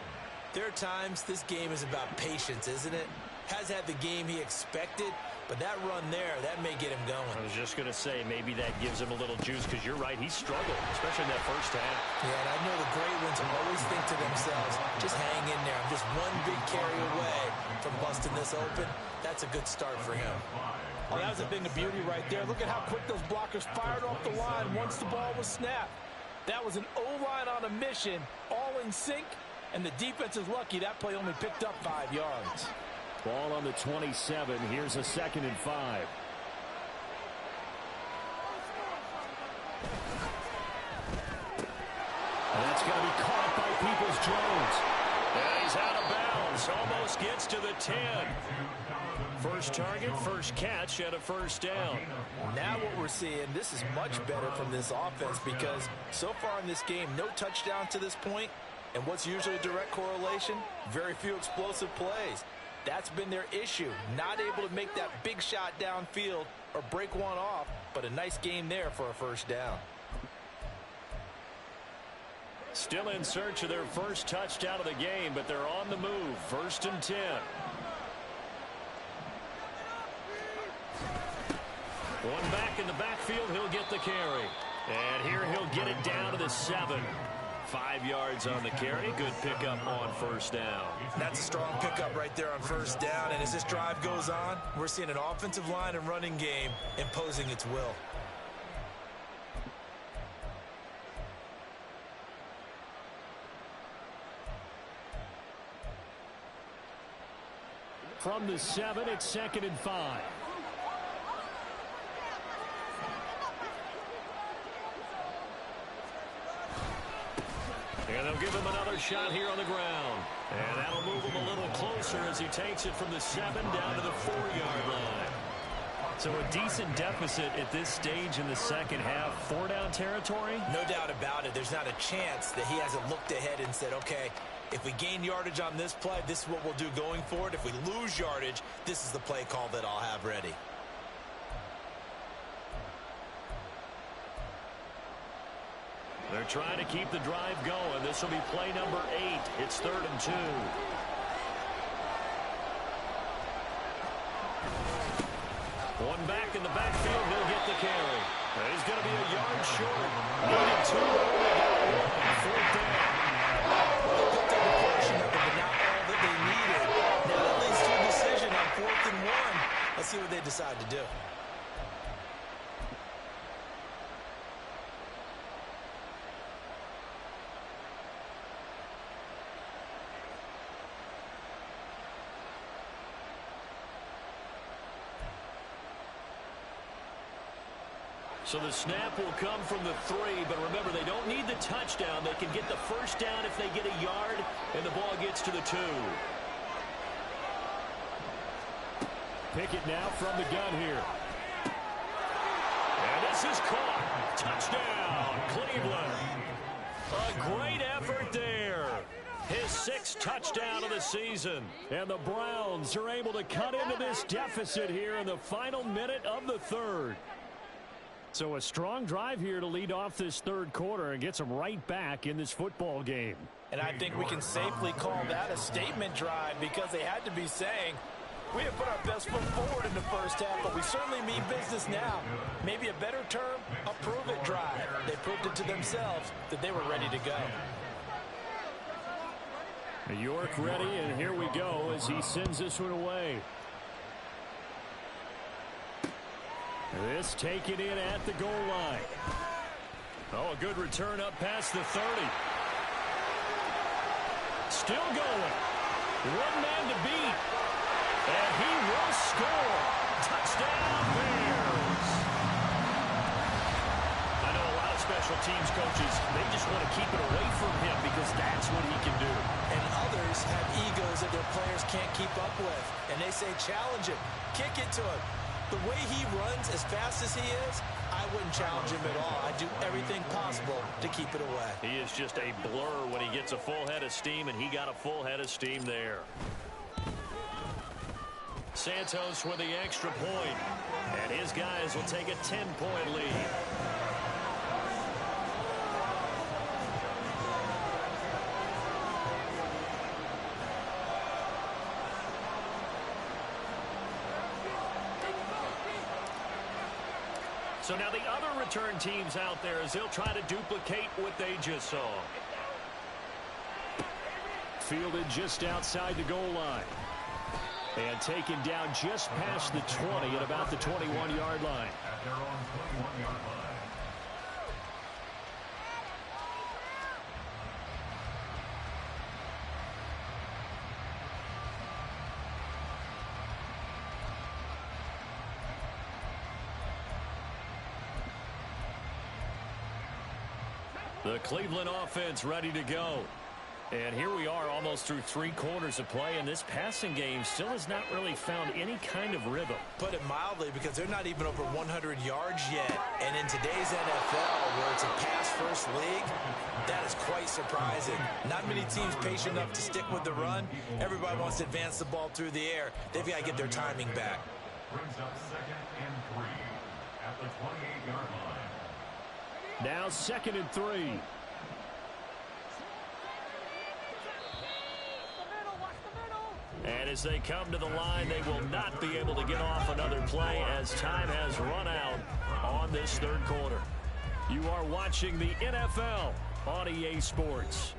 there are times this game is about patience, isn't it? Has had the game he expected, but that run there, that may get him going. I was just going to say, maybe that gives him a little juice, because you're right, he struggled, especially in that first half. Yeah, and I know the great ones always think to themselves, just hang in there. I'm just one big carry away from busting this open. That's a good start for him. Oh, that was a thing of beauty right there. Look at how quick those blockers fired off the line once the ball was snapped. That was an O-line on a mission, all in sync, and the defense is lucky that play only picked up 5 yards. Ball on the 27. Here's a 2nd and 5. And that's going to be caught by Peoples-Jones. And he's out of bounds. Almost gets to the 10. First target, first catch, and a first down. Now what we're seeing, this is much better from this offense because so far in this game, no touchdown to this point. And what's usually a direct correlation? Very few explosive plays. That's been their issue. Not able to make that big shot downfield or break one off, but a nice game there for a first down. Still in search of their first touchdown of the game, but they're on the move. 1st and 10. One back in the backfield, he'll get the carry. And here he'll get it down to the 7. 5 yards on the carry. Good pickup on first down. That's a strong pickup right there on first down. And as this drive goes on, we're seeing an offensive line and running game imposing its will. From the 7, it's 2nd and 5. And they'll give him another shot here on the ground. And that'll move him a little closer as he takes it from the 7 down to the 4-yard line. So a decent deficit at this stage in the second half. 4-down territory? No doubt about it. There's not a chance that he hasn't looked ahead and said, okay, if we gain yardage on this play, this is what we'll do going forward. If we lose yardage, this is the play call that I'll have ready. They're trying to keep the drive going. This will be play number 8. It's 3rd and 2. One back in the backfield. He'll get the carry. And he's going to be a yard short. Needed 2 on 4th down. They picked up a portion of it, but not all that they needed. Now that leads to a decision on 4th and 1. Let's see what they decide to do. So the snap will come from the 3, but remember, they don't need the touchdown. They can get the first down if they get a yard, and the ball gets to the 2. Pickett now from the gun here. And this is caught. Touchdown, Cleveland. A great effort there. His 6th touchdown of the season. And the Browns are able to cut into this deficit here in the final minute of the 3rd. So a strong drive here to lead off this 3rd quarter and gets them right back in this football game. And I think we can safely call that a statement drive because they had to be saying, we have put our best foot forward in the first half, but we certainly mean business now. Maybe a better term, a prove-it drive. They proved it to themselves that they were ready to go. York ready, and here we go as he sends this one away. This taken in at the goal line. Oh, a good return up past the 30. Still going. One man to beat. And he will score. Touchdown, Bears. I know a lot of special teams coaches, they just want to keep it away from him because that's what he can do. And others have egos that their players can't keep up with. And they say, challenge him. Kick it to him. The way he runs as fast as he is, I wouldn't challenge him at all. I'd do everything possible to keep it away. He is just a blur when he gets a full head of steam, and he got a full head of steam there. Santos with the extra point. And his guys will take a 10-point lead. So now the other return teams out there as they'll try to duplicate what they just saw. Fielded just outside the goal line. And taken down just past the 20 at about the 21-yard line. At their own 21-yard line. The Cleveland offense ready to go. And here we are almost through 3 quarters of play, and this passing game still has not really found any kind of rhythm. Put it mildly, because they're not even over 100 yards yet. And in today's NFL, where it's a pass-first league, that is quite surprising. Not many teams patient enough to stick with the run. Everybody wants to advance the ball through the air. They've got to get their timing back. Brings up 2nd and 3 at the 28-yard line. Now 2nd and 3. And as they come to the line, they will not be able to get off another play as time has run out on this 3rd quarter. You are watching the NFL on EA Sports.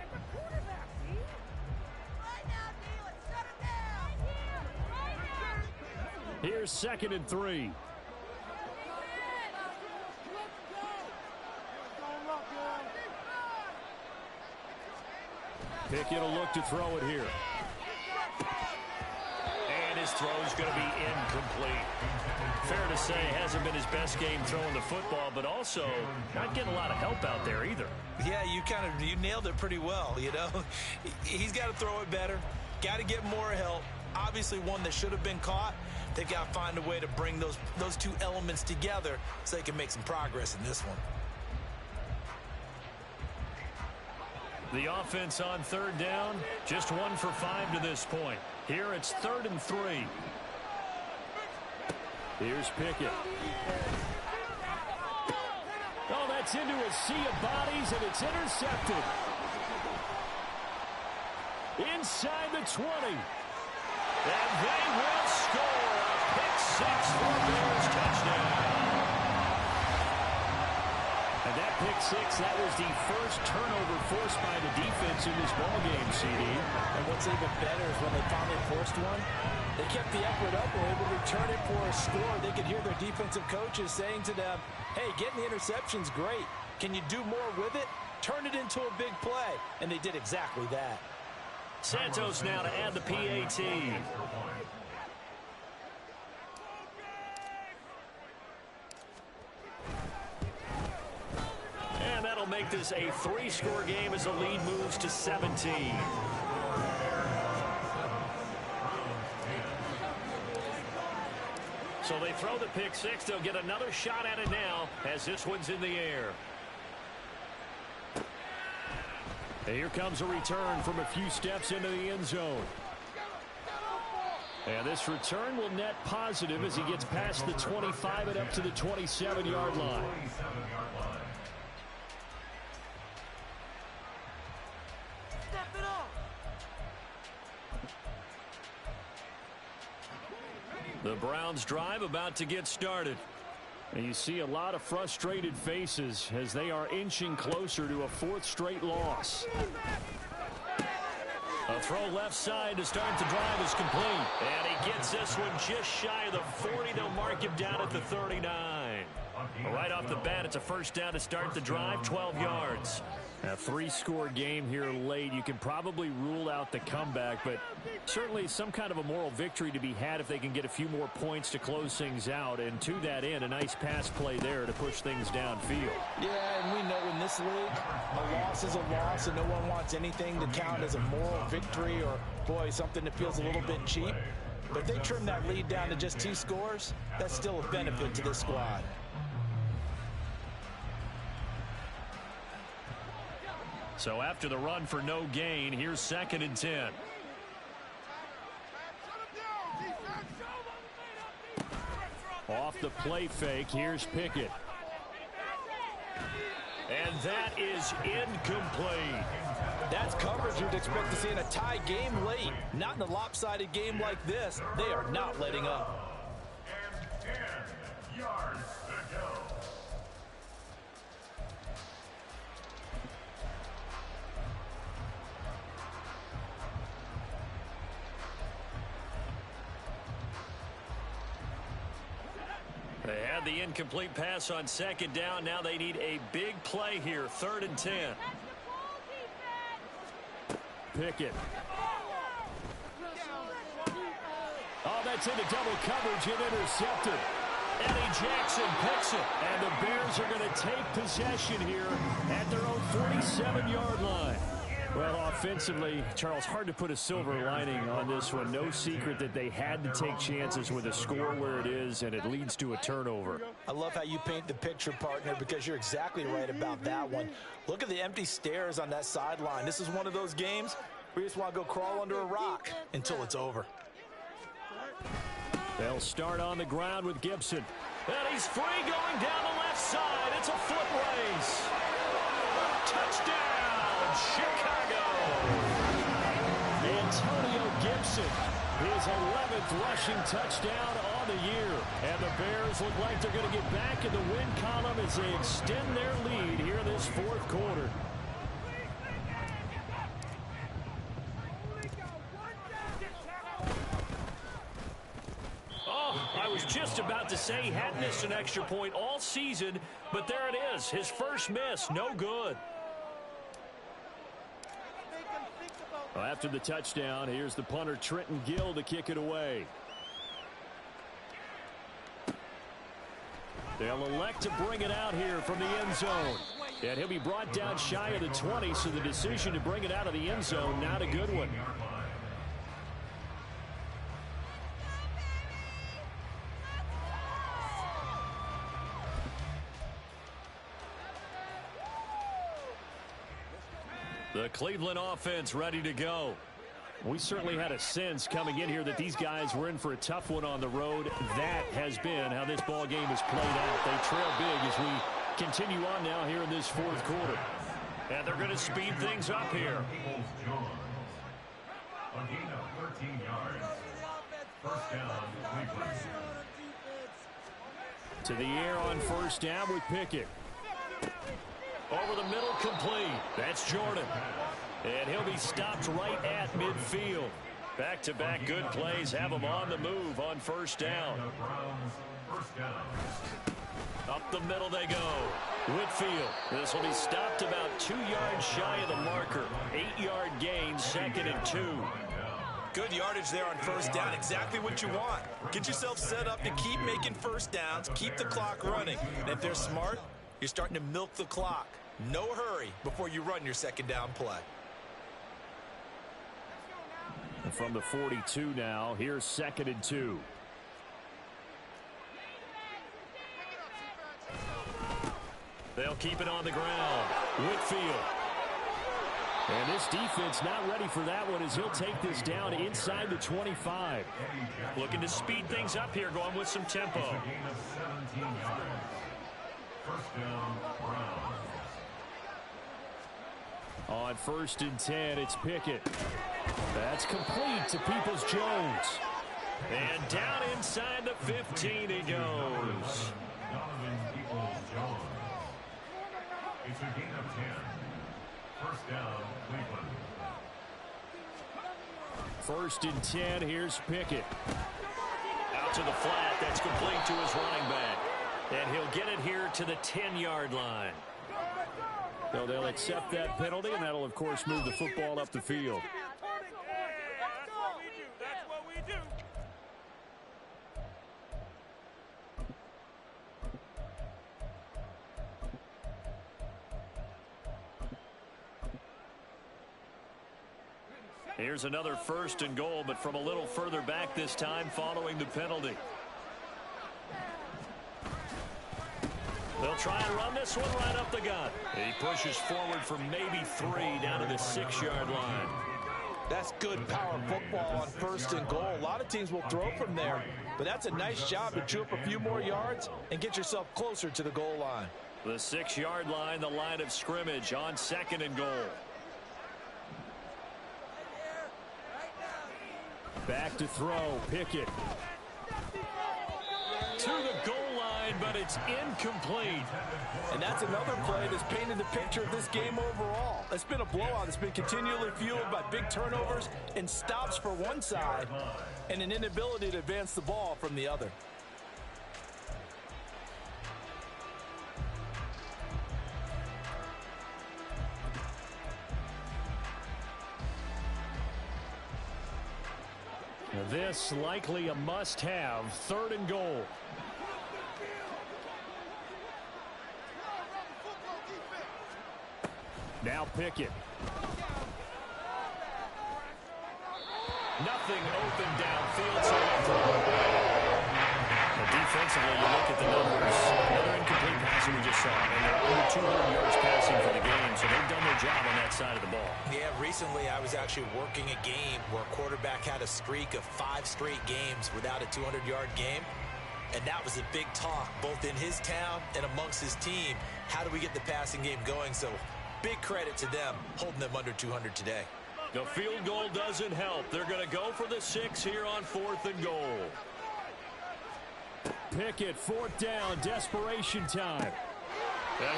Here's 2nd and 3. Pickett will look to throw it here. And his throw's going to be incomplete. Fair to say, hasn't been his best game throwing the football, but also not getting a lot of help out there either. Yeah, you nailed it pretty well, you know. He's got to throw it better. Got to get more help. Obviously one that should have been caught. They've got to find a way to bring those 2 elements together so they can make some progress in this one. The offense on 3rd down, just 1 for 5 to this point. Here it's 3rd and 3. Here's Pickett. Oh, that's into a sea of bodies, and it's intercepted. Inside the 20. And they will score a pick-6 for a Bears touchdown. And that pick-6, that was the first turnover forced by the defense in this ballgame, CD. And what's even better is when they finally forced one, they kept the effort up and were able to return it for a score. They could hear their defensive coaches saying to them, hey, getting the interception's great. Can you do more with it? Turn it into a big play. And they did exactly that. Santos now to add the PAT. And that'll make this a 3-score game as the lead moves to 17. So they throw the pick-6. They'll get another shot at it now as this one's in the air. Here comes a return from a few steps into the end zone. And this return will net positive as he gets past the 25 and up to the 27-yard line. The Browns drive about to get started. And you see a lot of frustrated faces as they are inching closer to a 4th straight loss. A throw left side to start the drive is complete. And he gets this one just shy of the 40. They'll mark him down at the 39. Right off the bat, it's a first down to start the drive, 12 yards. A 3-score game here late. You can probably rule out the comeback, but certainly some kind of a moral victory to be had if they can get a few more points to close things out. And to that end, a nice pass play there to push things downfield. Yeah, and we know in this league, a loss is a loss, and no one wants anything to count as a moral victory or, boy, something that feels a little bit cheap. But if they trim that lead down to just 2 scores, that's still a benefit to this squad. So after the run for no gain, here's 2nd and 10. the play fake. Here's Pickett. And that is incomplete. That's coverage you'd expect to see in a tie game late. Not in a lopsided game like this. They are not letting up. And 10 yards to go. They had the incomplete pass on second down. Now they need a big play here. 3rd and 10. Pickett. Oh, that's into double coverage and intercepted. Eddie Jackson picks it. And the Bears are going to take possession here at their own 47-yard line. Well, offensively, Charles, hard to put a silver lining on this one. No secret that they had to take chances with a score where it is, and it leads to a turnover. I love how you paint the picture, partner, because you're exactly right about that one. Look at the empty stares on that sideline. This is one of those games where you just want to go crawl under a rock until it's over. They'll start on the ground with Gibson. And he's free going down the left side. It's a foot race. Touchdown, Chicago. Antonio Gibson, his 11th rushing touchdown on the year. And the Bears look like they're going to get back in the win column as they extend their lead here in this 4th quarter. I was just about to say he hadn't missed an extra point all season, but there it is. His first miss, no good. Well, after the touchdown, here's the punter, Trenton Gill, to kick it away. They'll elect to bring it out here from the end zone. And he'll be brought down shy of the 20, so the decision to bring it out of the end zone, not a good one. The Cleveland offense ready to go. We certainly had a sense coming in here that these guys were in for a tough one on the road. That has been how this ball game has played out. They trail big as we continue on now here in this 4th quarter. And they're going to speed things up here. A gain of 13 yards. First down, Cleveland. To the air on first down with Pickett. Over the middle, complete. That's Jordan. And he'll be stopped right at midfield. Back-to-back good plays have him on the move on first down. Up the middle they go. Whitfield. This will be stopped about 2 yards shy of the marker. 8-yard gain, 2nd and 2. Good yardage there on first down. Exactly what you want. Get yourself set up to keep making first downs, keep the clock running. And if they're smart, you're starting to milk the clock. No hurry before you run your second down play. And from the 42 now, here's 2nd and 2. They'll keep it on the ground. Whitfield. And this defense not ready for that one as he'll take this down inside the 25. Looking to speed things up here, going with some tempo. First down, Browns. On 1st and 10, it's Pickett. That's complete to Peoples-Jones. And down inside the 15 he goes. Donovan Peoples-Jones. It's a gain of 10. First down, Cleveland. 1st and 10, here's Pickett. Out to the flat, that's complete to his running back. And he'll get it here to the 10-yard line. So they'll accept that penalty, and that'll, of course, move the football up the field. That's what we do. Here's another 1st and goal, but from a little further back this time following the penalty. They'll try and run this one right up the gut. He pushes forward for maybe 3 down to the 6-yard line. That's good power football on 1st and goal. A lot of teams will throw from there. But that's a nice job to chew up a few more yards and get yourself closer to the goal line. The 6-yard line, the line of scrimmage on 2nd and goal. Back to throw, Pickett. To the goal line, but it's incomplete. And that's another play that's painted the picture of this game overall. It's been a blowout that's been continually fueled by big turnovers and stops for one side and an inability to advance the ball from the other. This likely a must-have, 3rd and goal. Now Pickett. Nothing open downfield, so they throw it away. Defensively, you look at the numbers. Another incomplete pass we just saw, and they're over 200 yards passing for the game, so they've done their job on that side of the ball. Yeah, recently I was actually working a game where a quarterback had a streak of 5 straight games without a 200-yard game. And that was a big talk, both in his town and amongst his team. How do we get the passing game going? So big credit to them, holding them under 200 today. The field goal doesn't help. They're going to go for the 6 here on 4th and goal. Pickett, 4th down, desperation time.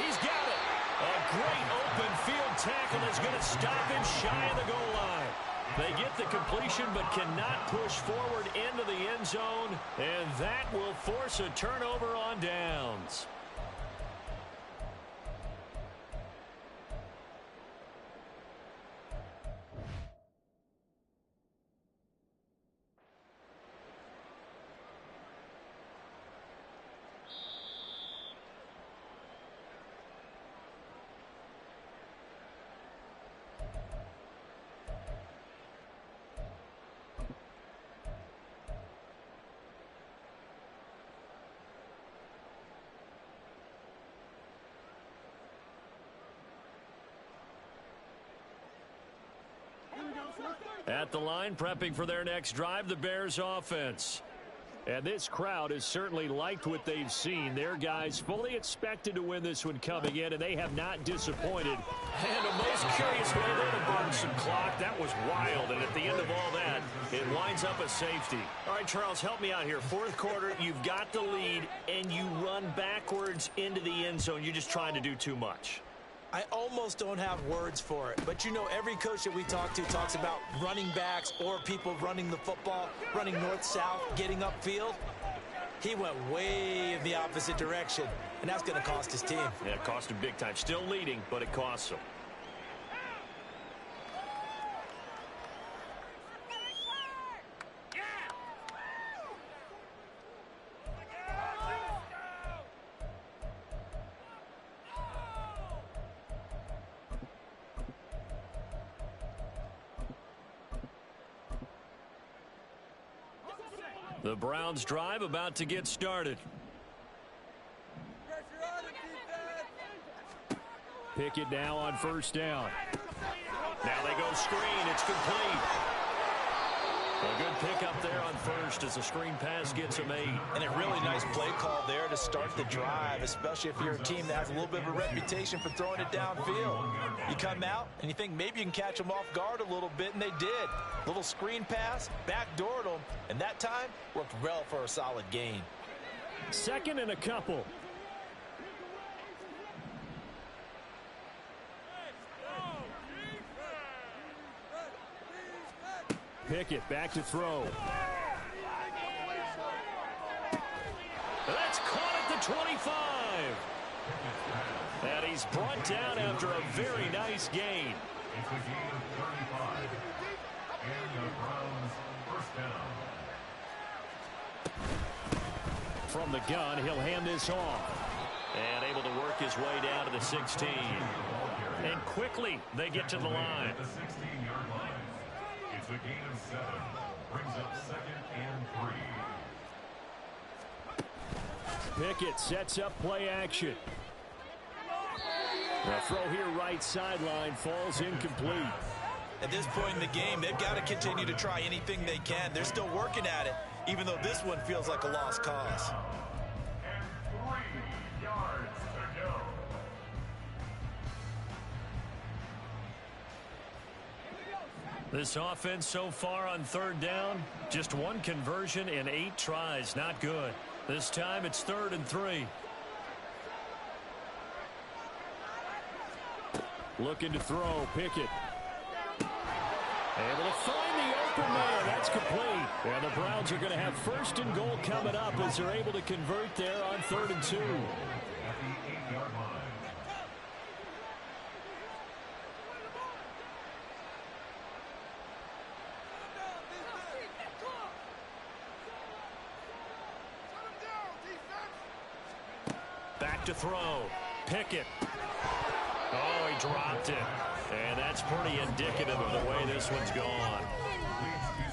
He's got it. A great open field tackle is going to stop him shy of the goal line. They get the completion but cannot push forward into the end zone, and that will force a turnover on downs. At the line, prepping for their next drive, the Bears offense. And this crowd has certainly liked what they've seen. Their guys fully expected to win this one coming in, and they have not disappointed. And a most curious way there to burn some clock. That was wild, and at the end of all that, it winds up a safety. All right, Charles, help me out here. 4th quarter, you've got the lead, and you run backwards into the end zone. You're just trying to do too much. I almost don't have words for it, but you know every coach that we talk to talks about running backs or people running the football, running north-south, getting upfield. He went way in the opposite direction, and that's going to cost his team. Yeah, it cost him big time. Still leading, but it costs him. The Browns drive about to get started. Pickett now on 1st down. Now they go screen. It's complete. A good pickup there on 1st as the screen pass gets him 8. And a really nice play call there to start the drive, especially if you're a team that has a little bit of a reputation for throwing it downfield. You come out and you think maybe you can catch them off guard a little bit, and they did. Little screen pass, backdoored them, and that time worked well for a solid gain. 2nd and a couple. Pickett back to throw. That's caught at the 25. And he's brought down after a very nice gain. It's a gain of 35. And the Browns 1st down. From the gun, he'll hand this off. And able to work his way down to the 16. And quickly they get to the line. At the 16-yard line. It's a gain of 7. Brings up 2nd and 3. Pickett sets up play action. The throw here right sideline falls incomplete. At this point in the game, they've got to continue to try anything they can. They're still working at it. even though this one feels like a lost cause. And 3 yards to go. This offense so far on third down, just 1 conversion in 8 tries. Not good. This time it's 3rd and 3. Looking to throw. Pickett. Able to find the open man. That's complete. And the Browns are going to have 1st and goal coming up as they're able to convert there on 3rd and 2. At the 8-yard line. Back to throw. Pickett. Oh, he dropped it. And that's pretty indicative of the way this one's gone.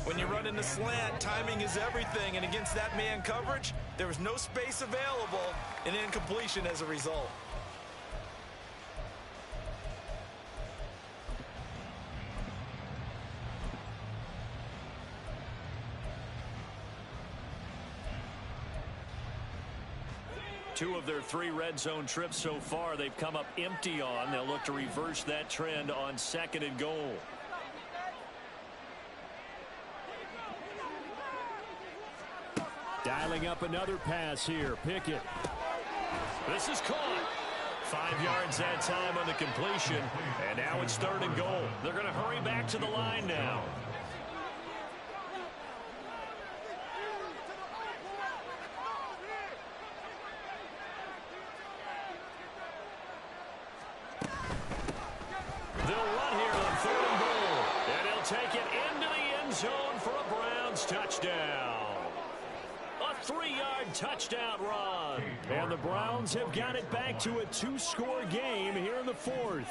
When you run in the slant, timing is everything, and against that man coverage, there was no space available, and incompletion as a result. Two of their 3 red zone trips so far they've come up empty on. They'll look to reverse that trend on 2nd and goal. Dialing up another pass here. Pickett. This is caught. 5 yards that time on the completion. And now it's 3rd and goal. They're going to hurry back to the line now. They'll run here on 3rd and goal. And he'll take it into the end zone for a Browns touchdown. A 3-yard touchdown run. And the Browns have got it back to a 2-score game here in the 4th.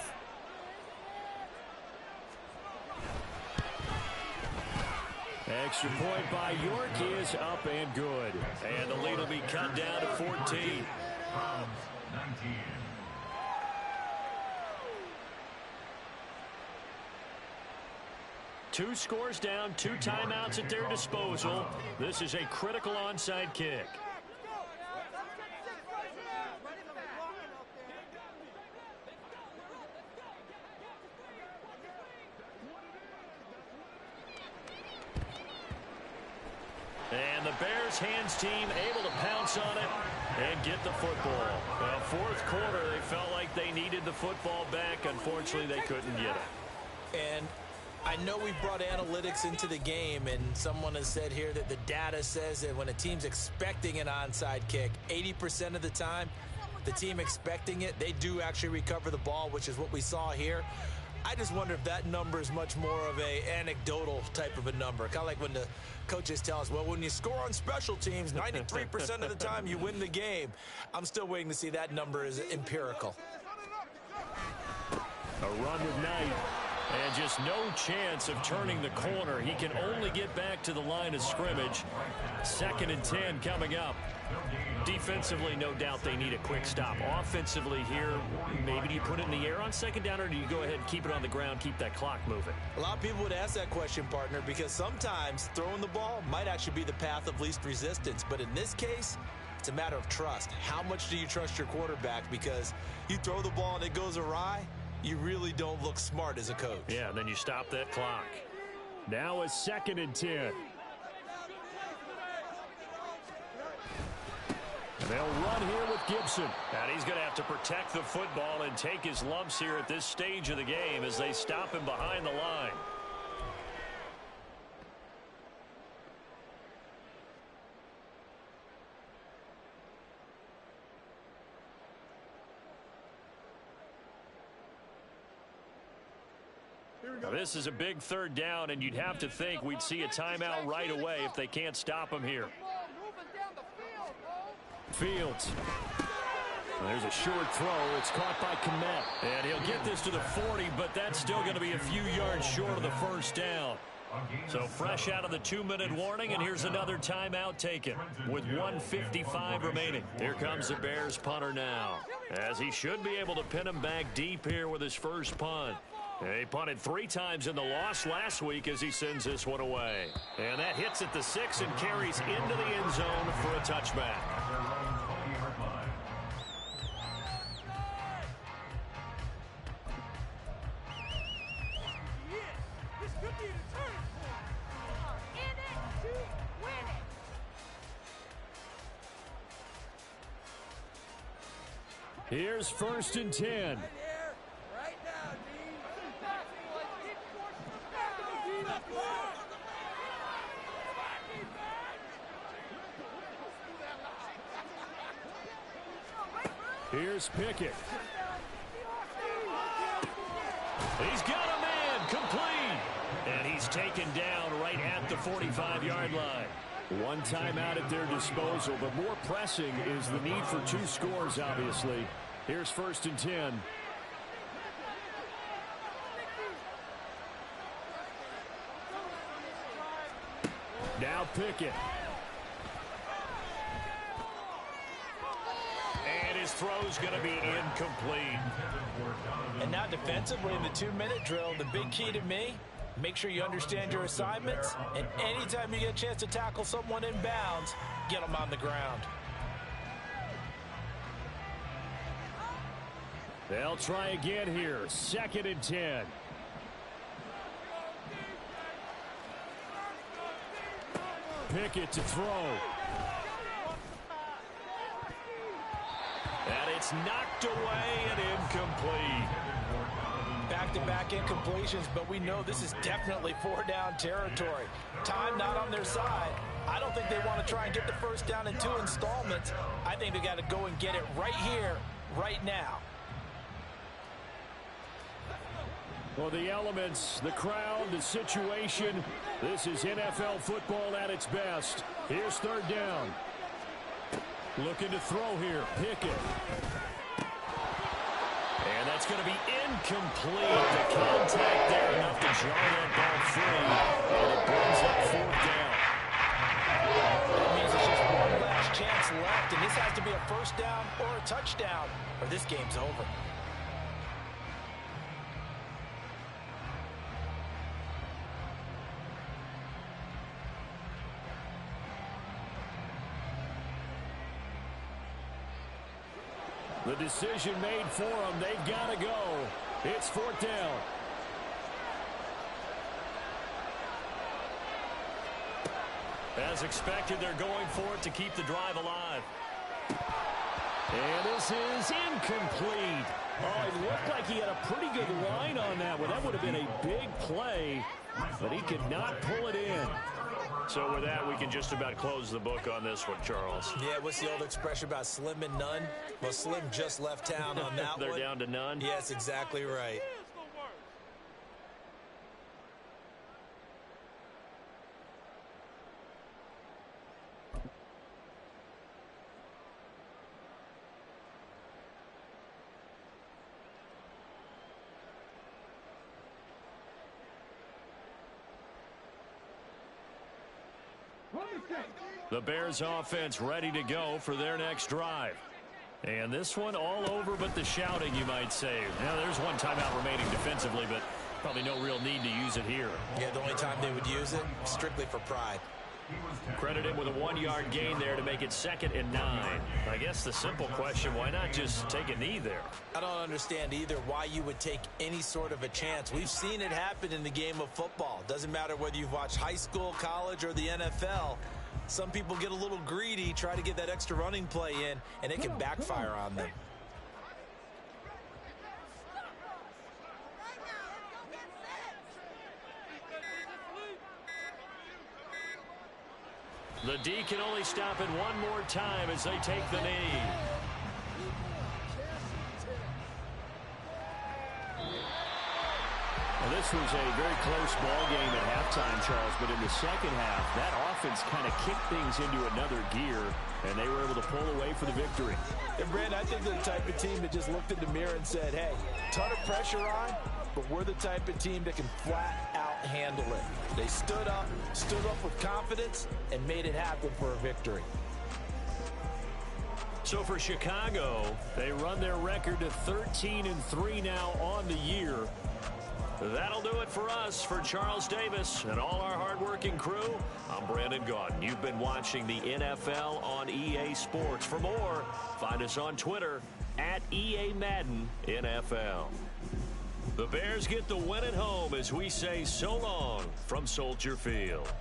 Extra point by York is up and good. And the lead will be cut down to 14. Browns 19. Two scores down, 2 timeouts at their disposal. This is a critical onside kick. And the Bears hands team able to pounce on it and get the football. Well, 4th quarter, they felt like they needed the football back. Unfortunately, they couldn't get it. And I know we brought analytics into the game, and someone has said here that the data says that when a team's expecting an onside kick, 80% of the time, the team expecting it, they do actually recover the ball, which is what we saw here. I just wonder if that number is much more of a anecdotal type of a number. Kind of like when the coaches tell us, well, when you score on special teams, 93% of the time you win the game. I'm still waiting to see that number is empirical. A run with Knight. And just no chance of turning the corner. He can only get back to the line of scrimmage. 2nd and 10 coming up. Defensively, no doubt they need a quick stop. Offensively here, maybe do you put it in the air on 2nd down, or do you go ahead and keep it on the ground, keep that clock moving? A lot of people would ask that question, partner, because sometimes throwing the ball might actually be the path of least resistance. But in this case, it's a matter of trust. How much do you trust your quarterback? Because you throw the ball and it goes awry, you really don't look smart as a coach. Yeah, and then you stop that clock. Now a 2nd and 10. And they'll run here with Gibson. And he's going to have to protect the football and take his lumps here at this stage of the game as they stop him behind the line. Now, this is a big 3rd down, and you'd have to think we'd see a timeout right away if they can't stop him here. Fields. And there's a short throw. It's caught by Kmet. And he'll get this to the 40, but that's still going to be a few yards short of the 1st down. So fresh out of the 2-minute warning, and here's another timeout taken with 1:55 remaining. Here comes the Bears punter now, as he should be able to pin him back deep here with his first punt. He punted 3 times in the loss last week as he sends this one away. And that hits at the 6 and carries into the end zone for a touchback. Here's 1st and 10. Here's Pickett. He's got a man complete. And he's taken down right at the 45-yard line. One timeout at their disposal, but more pressing is the need for 2 scores, obviously. Here's 1st and 10. Now Pickett. And his throw's going to be incomplete. And now defensively in the 2-minute drill, the big key to me, make sure you understand your assignments, and anytime you get a chance to tackle someone in bounds, get them on the ground. They'll try again here. 2nd and 10. Pickett to throw. And it's knocked away and incomplete. Back-to-back incompletions, but we know this is definitely 4-down territory. Time not on their side. I don't think they want to try and get the first down in 2 installments. I think they got to go and get it right here, right now. Well, the elements, the crowd, the situation, this is NFL football at its best. Here's 3rd down. Looking to throw here, Pickett. And that's going to be incomplete. The contact there enough to jar that ball free. And it brings up 4th down. That means it's just one last chance left, and this has to be a first down or a touchdown, or this game's over. The decision made for them. They've got to go. It's 4th down. As expected, they're going for it to keep the drive alive. And this is incomplete. Oh, it looked like he had a pretty good line on that one. That would have been a big play, but he could not pull it in. So with that, we can just about close the book on this one, Charles. Yeah, what's the old expression about slim and none? Well, Slim just left town on that They're one. down to none? Yes, exactly right. The Bears offense ready to go for their next drive. And this one all over but the shouting, you might say. Now, there's one timeout remaining defensively, but probably no real need to use it here. Yeah, the only time they would use it, strictly for pride. Credit him with a 1-yard gain there to make it 2nd and 9. I guess the simple question, why not just take a knee there? I don't understand either why you would take any sort of a chance. We've seen it happen in the game of football. Doesn't matter whether you've watched high school, college, or the NFL. Some people get a little greedy, try to get that extra running play in, and it can backfire on them. The D can only stop it one more time as they take the knee. Well, this was a very close ball game at halftime, Charles, but in the second half, that offense kind of kicked things into another gear, and they were able to pull away for the victory. And, Brandon, I think they're the type of team that just looked in the mirror and said, hey, ton of pressure on, but we're the type of team that can flat out handle it. They stood up with confidence, and made it happen for a victory. So for Chicago, They run their record to 13-3 now on the year. That'll do it for us. For Charles Davis and all our hardworking crew, I'm Brandon Gaudin. You've been watching the NFL on EA Sports. For more, find us on Twitter at EA Madden NFL. The Bears get the win at home as we say so long from Soldier Field.